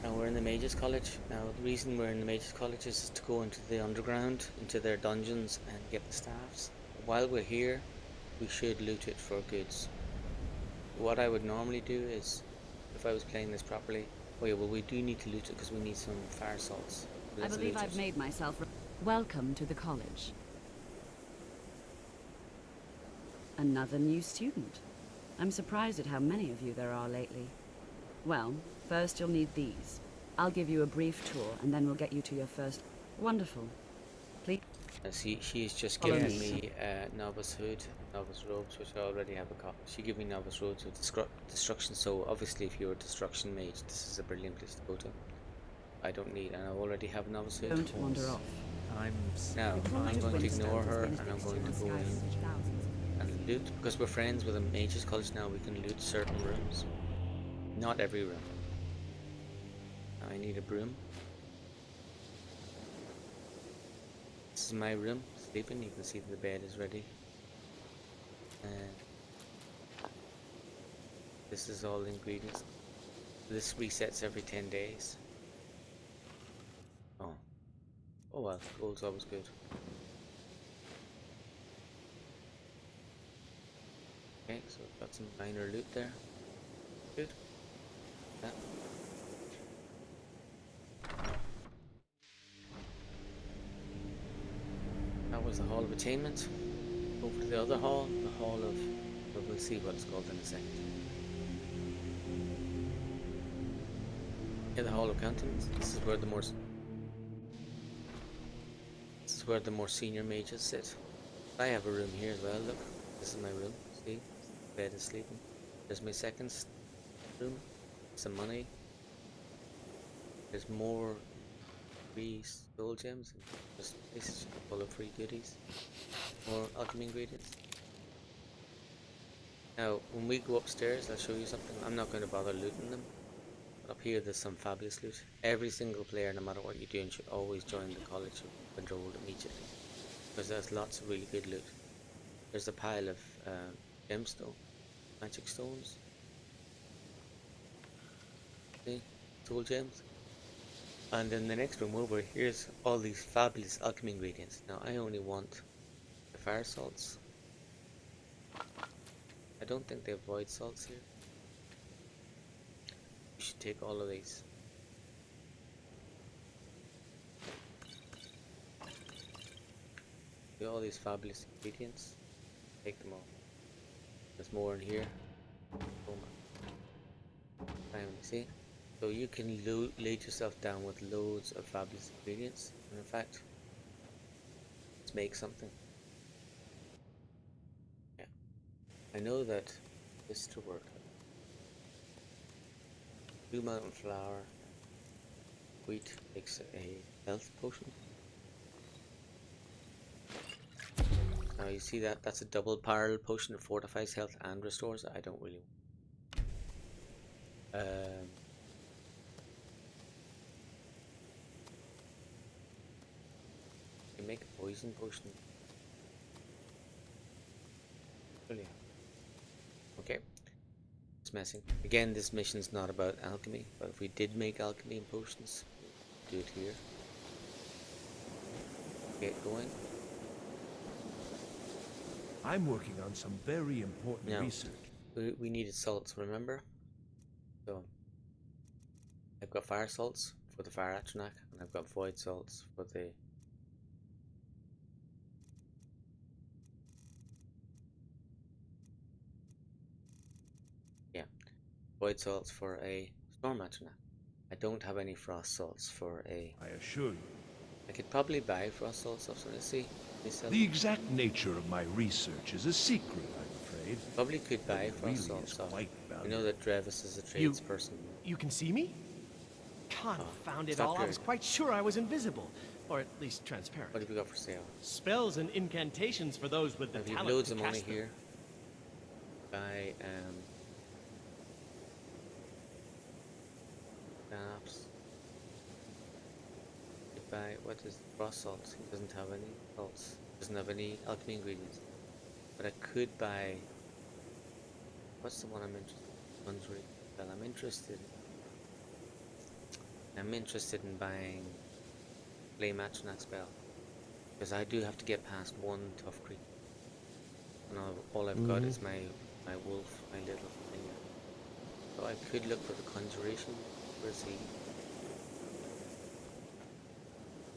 Speaker 1: Now we're in the Mages College. Now the reason we're in the Mages College is to go into the underground, into their dungeons and get the staffs. While we're here, we should loot it for goods. What I would normally do is, if I was playing this properly, oh yeah, well we do need to loot it because we need some fire salts.
Speaker 9: I believe I've made myself... Welcome to the college. Another new student. I'm surprised at how many of you there are lately. Well, first you'll need these. I'll give you a brief tour, and then we'll get you to your first... Wonderful. Please...
Speaker 1: She's just given me novice hood, novice robes, which I already have a copy. She gave me novice robes with destruction, so obviously if you're a destruction mage, this is a brilliant place to go to. I don't need, and I already have a novice hood.
Speaker 9: Don't wander off.
Speaker 1: Now, I'm going to ignore her, and I'm going to go in and loot, because we're friends with a mages college now, we can loot certain rooms. Not every room. Now I need a broom. This is my room, sleeping. You can see that the bed is ready. And this is all the ingredients. This resets every 10 days. Oh. Oh well, gold's always good. Okay, so I've got some minor loot there. Good. That. That was the Hall of Attainment. Over to the other hall, the Hall of... Well, we'll see what it's called in a second. Yeah, the Hall of Countenance. This is where the more... This is where the more senior mages sit. I have a room here as well, look. This is my room, see? Bed is sleeping. There's my second room. Some money. There's more free soul gems and just places full of free goodies. More alchemy ingredients. Now, when we go upstairs, I'll show you something. I'm not going to bother looting them. But up here, there's some fabulous loot. Every single player, no matter what you're doing, should always join the College of Winterhold immediately, because there's lots of really good loot. There's a pile of gemstone, magic stones. See? Soul gems. And then the next room over, here's all these fabulous alchemy ingredients. Now I only want the fire salts. I don't think they have void salts here. You should take all of these. See all these fabulous ingredients. Take them all. There's more in here. Oh my. Finally, see? So you can load yourself down with loads of fabulous ingredients, and in fact, let's make something. Yeah, I know that this to work. Blue mountain flower, wheat makes a health potion. Now you see that that's a double parallel potion that fortifies health and restores. I don't really. Make a poison potion. Brilliant. Okay. It's messing. Again, this mission's not about alchemy, but if we did make alchemy and potions, do it here. Get going.
Speaker 11: I'm working on some very important research.
Speaker 1: We needed salts, remember? So I've got fire salts for the fire Atronach, and I've got void salts for the void salts for a storm Atronach. I don't have any frost salts for a...
Speaker 11: I assure you.
Speaker 1: I could probably buy frost salts off, so let's see.
Speaker 11: The exact nature of my research is a secret, I'm afraid.
Speaker 1: Probably could buy frost salts off. I know that Drevis is a tradesperson.
Speaker 13: You can see me? Confound it all, I was quite sure I was invisible. Or at least transparent.
Speaker 1: What have you got for sale?
Speaker 13: Spells and incantations for those with the talent
Speaker 1: loads
Speaker 13: to
Speaker 1: of money
Speaker 13: cast them.
Speaker 1: here. buy perhaps buy what is frost salt. It doesn't have any salts. Doesn't have any alchemy ingredients. But I could buy. What's the one I'm interested in? One's really well. I'm interested in buying Flame Atronach spell because I do have to get past one tough creature. And all I've got is my wolf, my little thing. So I could look for the conjuration. Where's he?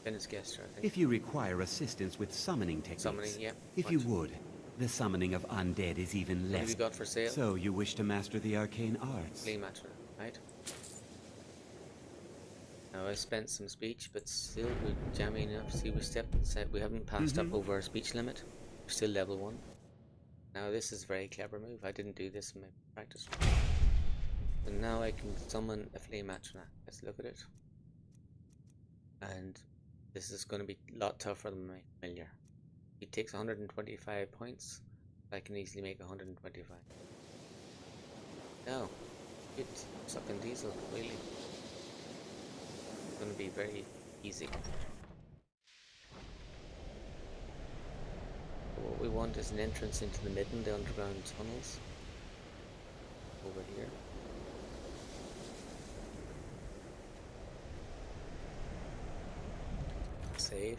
Speaker 1: Dennis Gester, I think.
Speaker 14: If you require assistance with summoning techniques, if you would, the summoning of undead is even less.
Speaker 1: What have you got for sale?
Speaker 14: So you wish to master the arcane arts?
Speaker 1: Flame Atronach, right? Now I spent some speech, but still we're jamming enough. See, we haven't passed up over our speech limit. We're still level 1. Now this is a very clever move. I didn't do this in my practice. And now I can summon a Flame Atronach. Let's look at it. And this is going to be a lot tougher than my familiar. He takes 125 points. I can easily make 125. No, good sucking diesel, really. It's going to be very easy. What we want is an entrance into the midden, the underground tunnels. Over here. Save.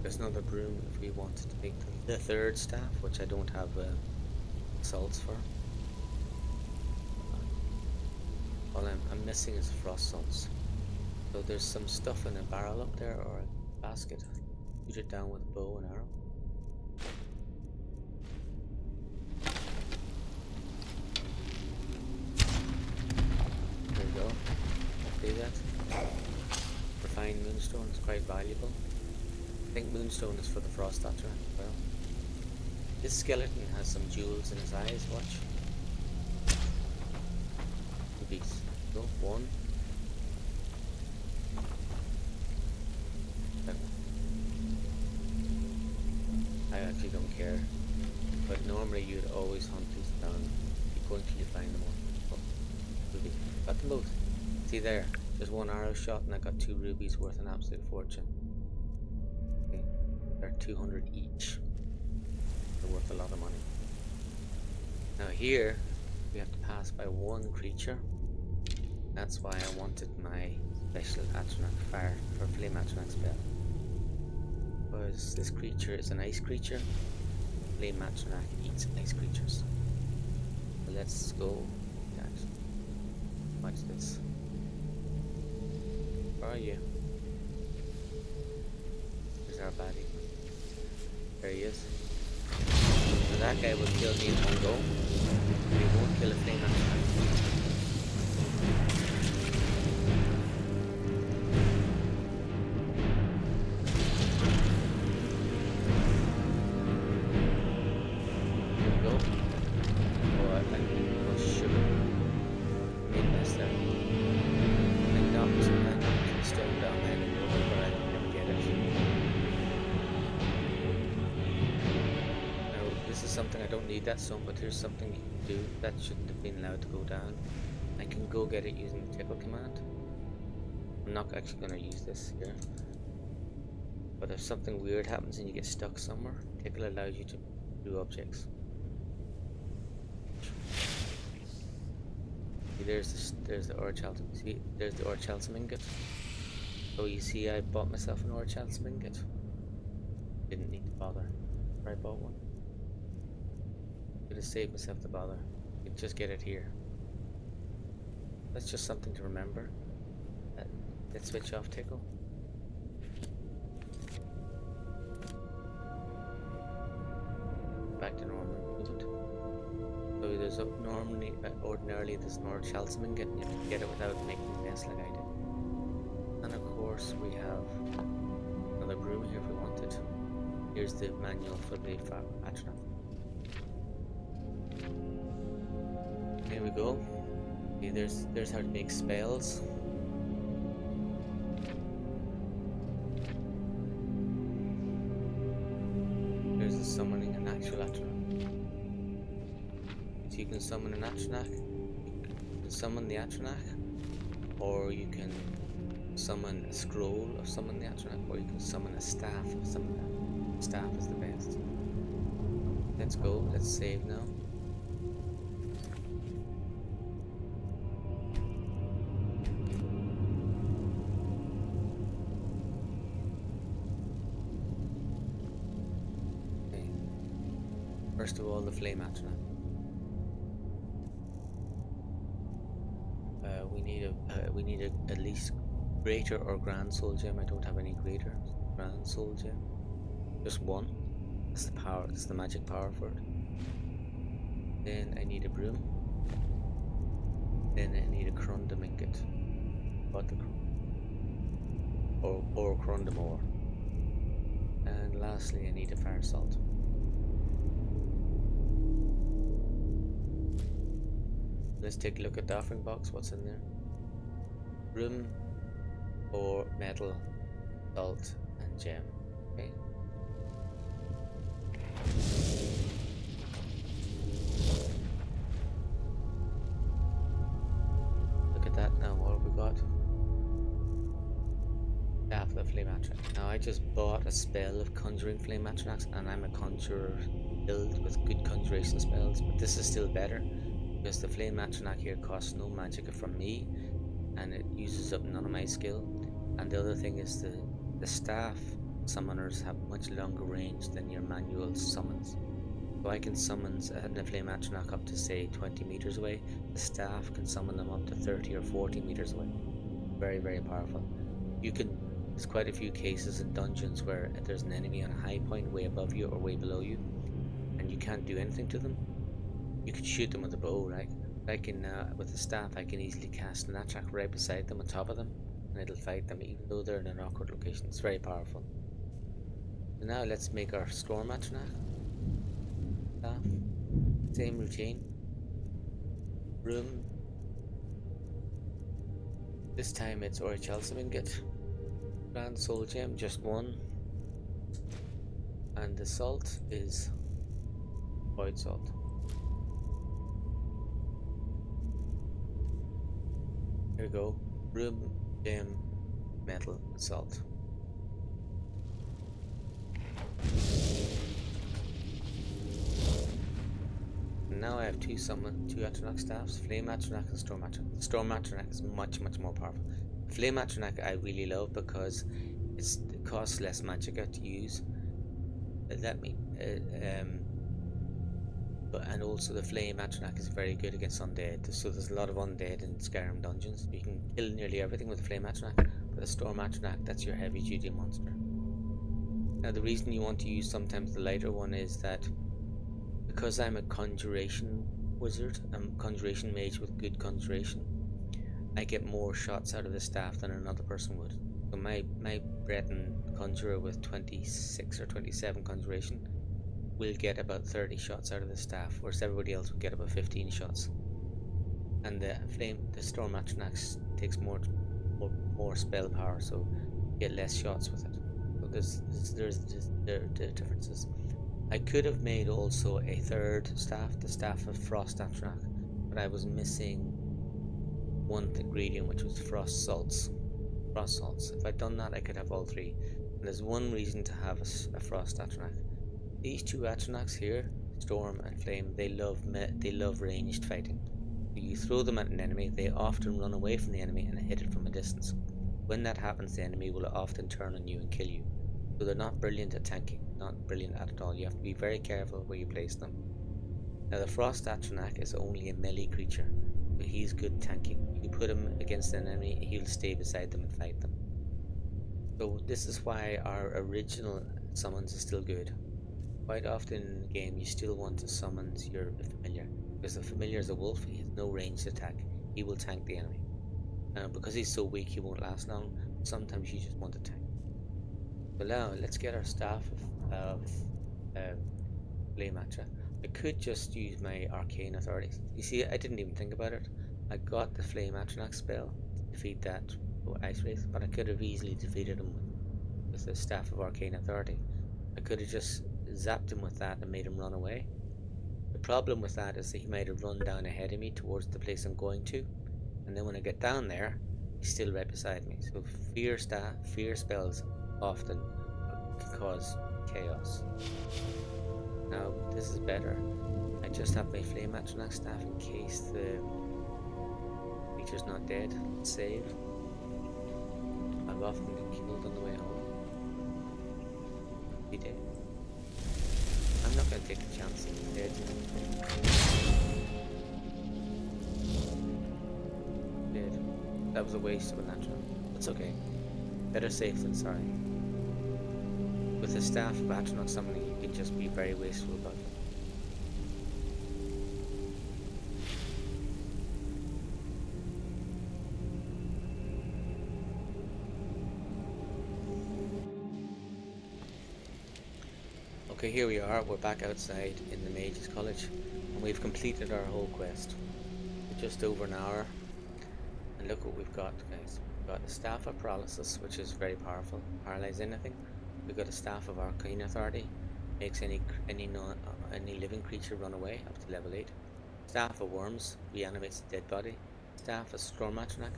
Speaker 1: There's another broom if we wanted to make the third staff, which I don't have salts for. All I'm missing is frost salts. So there's some stuff in a barrel up there or a basket. Shoot it down with a bow and arrow. There we go. See that? Refined moonstone is quite valuable. I think moonstone is for the frost Atronach as well. This skeleton has some jewels in his eyes, watch. Rubies. Go, 1. I actually don't care, but normally you'd always hunt these down. You go until you find them all. Oh, ruby. Got them both. See there, there's 1 arrow shot and I got 2 rubies worth an absolute fortune. Okay. They're 200 each. They're worth a lot of money. Now here, we have to pass by 1 creature. That's why I wanted my special Atronach fire for Flame Atronach spell. Because this creature is an ice creature. Flame Atronach eats ice creatures. So let's go. Watch this. Where are you? There's our baddie. There he is. So that guy will kill me in one go. But he won't kill a Flame Atronach. That stone, but here's something you can do that shouldn't have been allowed to go down. I can go get it using the tickle command. I'm not actually going to use this here, but if something weird happens and you get stuck somewhere, tickle allows you to do objects. See, there's the Orchalcum. See, there's the Orchalcum ingot. So you see, I bought myself an Orchalcum ingot. Didn't need to bother. I bought one. To save myself the bother. You can just get it here. That's just something to remember. Let's switch off tickle. Back to normal movement. So there's ordinarily there's an Orchalcum ingot and you have to get it without making a mess like I did. And of course we have another broom here if we wanted. Here's the manual for the Atronach. There we go. Okay, there's how to make spells. There's the summoning an actual Atronach. So you can summon an Atronach, you can summon the Atronach, or you can summon a scroll of summon the Atronach, or you can summon a staff of summon that. Staff is the best. Let's go, let's save now. Okay. First of all, the Flame Atronach. We need at least greater or grand soul gem. I don't have any greater grand soul gem. Just one. That's the power. That's the magic power for it. Then I need a broom. Then I need a Crundum ingot. What the or Crundum ore. And lastly, I need a fire salt. Let's take a look at the offering box. What's in there? Broom, ore, metal, salt, and gem. Okay. Look at that now. What have we got? Staff of the Flame Atronach. Now I just bought a spell of conjuring Flame Atronachs, and I'm a conjurer build with good conjuration spells, but this is still better because the Flame Atronach here costs no magicka from me, and it uses up none of my skill. And the other thing is the staff summoners have much longer range than your manual summons. So I can summon the Flame Atronach up to say 20 meters away. The staff can summon them up to 30 or 40 meters away. Very, very powerful. There's quite a few cases in dungeons where there's an enemy on a high point way above you or way below you, and you can't do anything to them. You could shoot them with a bow, right? I can, with the staff, I can easily cast an Atronach right beside them, on top of them, and it'll fight them even though they're in an awkward location. It's very powerful. So now let's make our Storm Atronach. Staff. Same routine. Room. This time it's Orichalcum ingot. Grand Soul Gem, just one. And the salt is Void Salt. Here we go. Room, gem, metal, salt. And now I have two Atronach staffs, Flame Atronach and Storm Atronach. The Storm Atronach is much more powerful. Flame Atronach I really love because it costs less magicka to use. And also the Flame Atronach is very good against undead. So there's a lot of undead in Skyrim dungeons. You can kill nearly everything with the Flame Atronach, but the Storm Atronach, that's your heavy duty monster. Now the reason you want to use sometimes the lighter one is that because I'm a conjuration wizard, I'm a conjuration mage with good conjuration, I get more shots out of the staff than another person would. So my Breton conjurer with 26 or 27 conjuration will get about 30 shots out of the staff, whereas everybody else will get about 15 shots. And the Storm Atronach takes more spell power, so you get less shots with it. So there are differences. I could have made also a third staff, the Staff of Frost Atronach, but I was missing one ingredient, which was frost salts. If I'd done that, I could have all three. And there's one reason to have a Frost Atronach. These two Atronachs here, Storm and Flame, they love ranged fighting. You throw them at an enemy, they often run away from the enemy and hit it from a distance. When that happens, the enemy will often turn on you and kill you. So they're not brilliant at tanking, not brilliant at all. You have to be very careful where you place them. Now the Frost Atronach is only a melee creature, but he's good tanking. You put him against an enemy, he'll stay beside them and fight them. So this is why our original summons is still good. Quite often in the game you still want to summon your familiar, because the familiar is a wolf, he has no ranged attack, he will tank the enemy. Because he's so weak he won't last long, sometimes you just want to tank. So now let's get our Staff of Flame Atronach. I could just use my Arcane authorities. You see, I didn't even think about it. I got the Flame Atronach spell to defeat that Ice Wraith, but I could have easily defeated him with the Staff of Arcane Authority. I could have just zapped him with that and made him run away. The problem with that is that he might have run down ahead of me towards the place I'm going to, and then when I get down there, he's still right beside me. So fear spells often cause chaos. Now this is better. I just have my Flame Atronach staff in case the creature's not dead. Save. I've often been killed on the way home. Be dead. I'm not going to take the chance of being dead. Dead. That was a waste of a natural. It's okay. Better safe than sorry. With the staff of Atronach summoning, you can just be very wasteful about it. Okay, here we are. We're back outside in the Mage's College, and we've completed our whole quest. We're just over an hour, and look what we've got, guys. We've got the Staff of Paralysis, which is very powerful. Paralyze anything. We've got a Staff of Arcane Authority, makes any living creature run away up to level 8. Staff of Worms, reanimates a dead body. Staff of Storm Atronach,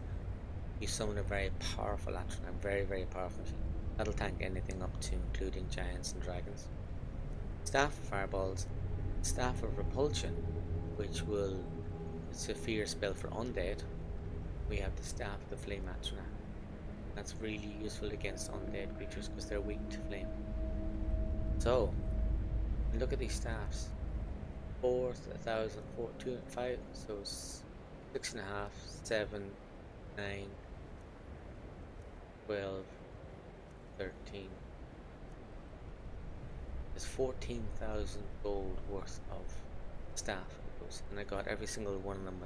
Speaker 1: you summon a very powerful Atronach, very powerful machine. That'll tank anything up to including giants and dragons. Staff of Fireballs, Staff of Repulsion, which it's a fear spell for undead. We have the Staff of the Flame Atronach. That's really useful against undead creatures because they're weak to flame. So, look at these staffs. 4,000, 4, 2, 5, so 6.5, 7, 9, 12, 13. There's 14,000 gold worth of staff, and I got every single one of them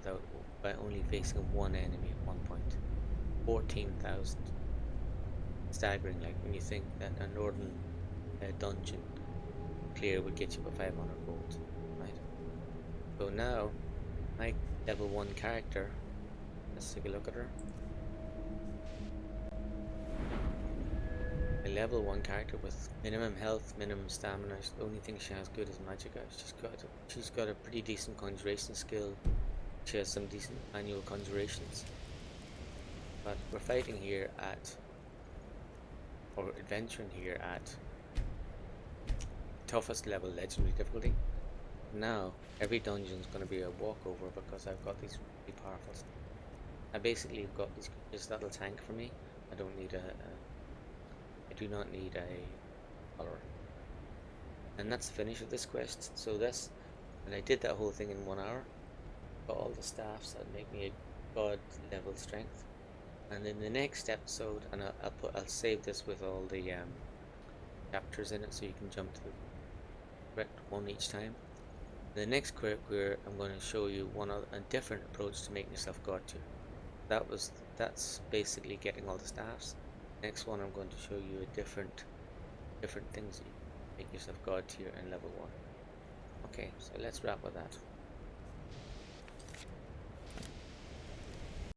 Speaker 1: by only facing one enemy at one point. 14,000. Staggering, like when you think that a northern dungeon clear would get you about 500 gold, right? So now, my level 1 character, let's take a look at her. A level 1 character with minimum health, minimum stamina. The only thing she has good is magic. She's got a pretty decent conjuration skill. She has some decent manual conjurations. But we're fighting here or adventuring here at toughest level legendary difficulty. Now every dungeon is going to be a walkover because I've got these really powerful stuff. I basically have got these creatures that'll tank for me. I don't need I do not need a follower. And that's the finish of this quest. And I did that whole thing in 1 hour. Got all the staffs that make me a god level strength. And in the next episode, and I'll save this with all the chapters in it, so you can jump to the correct one each time. In the next queer, I'm going to show you a different approach to making yourself god tier. That's basically getting all the staffs. Next one, I'm going to show you a different things you make yourself god tier in level 1. Okay, so let's wrap with that.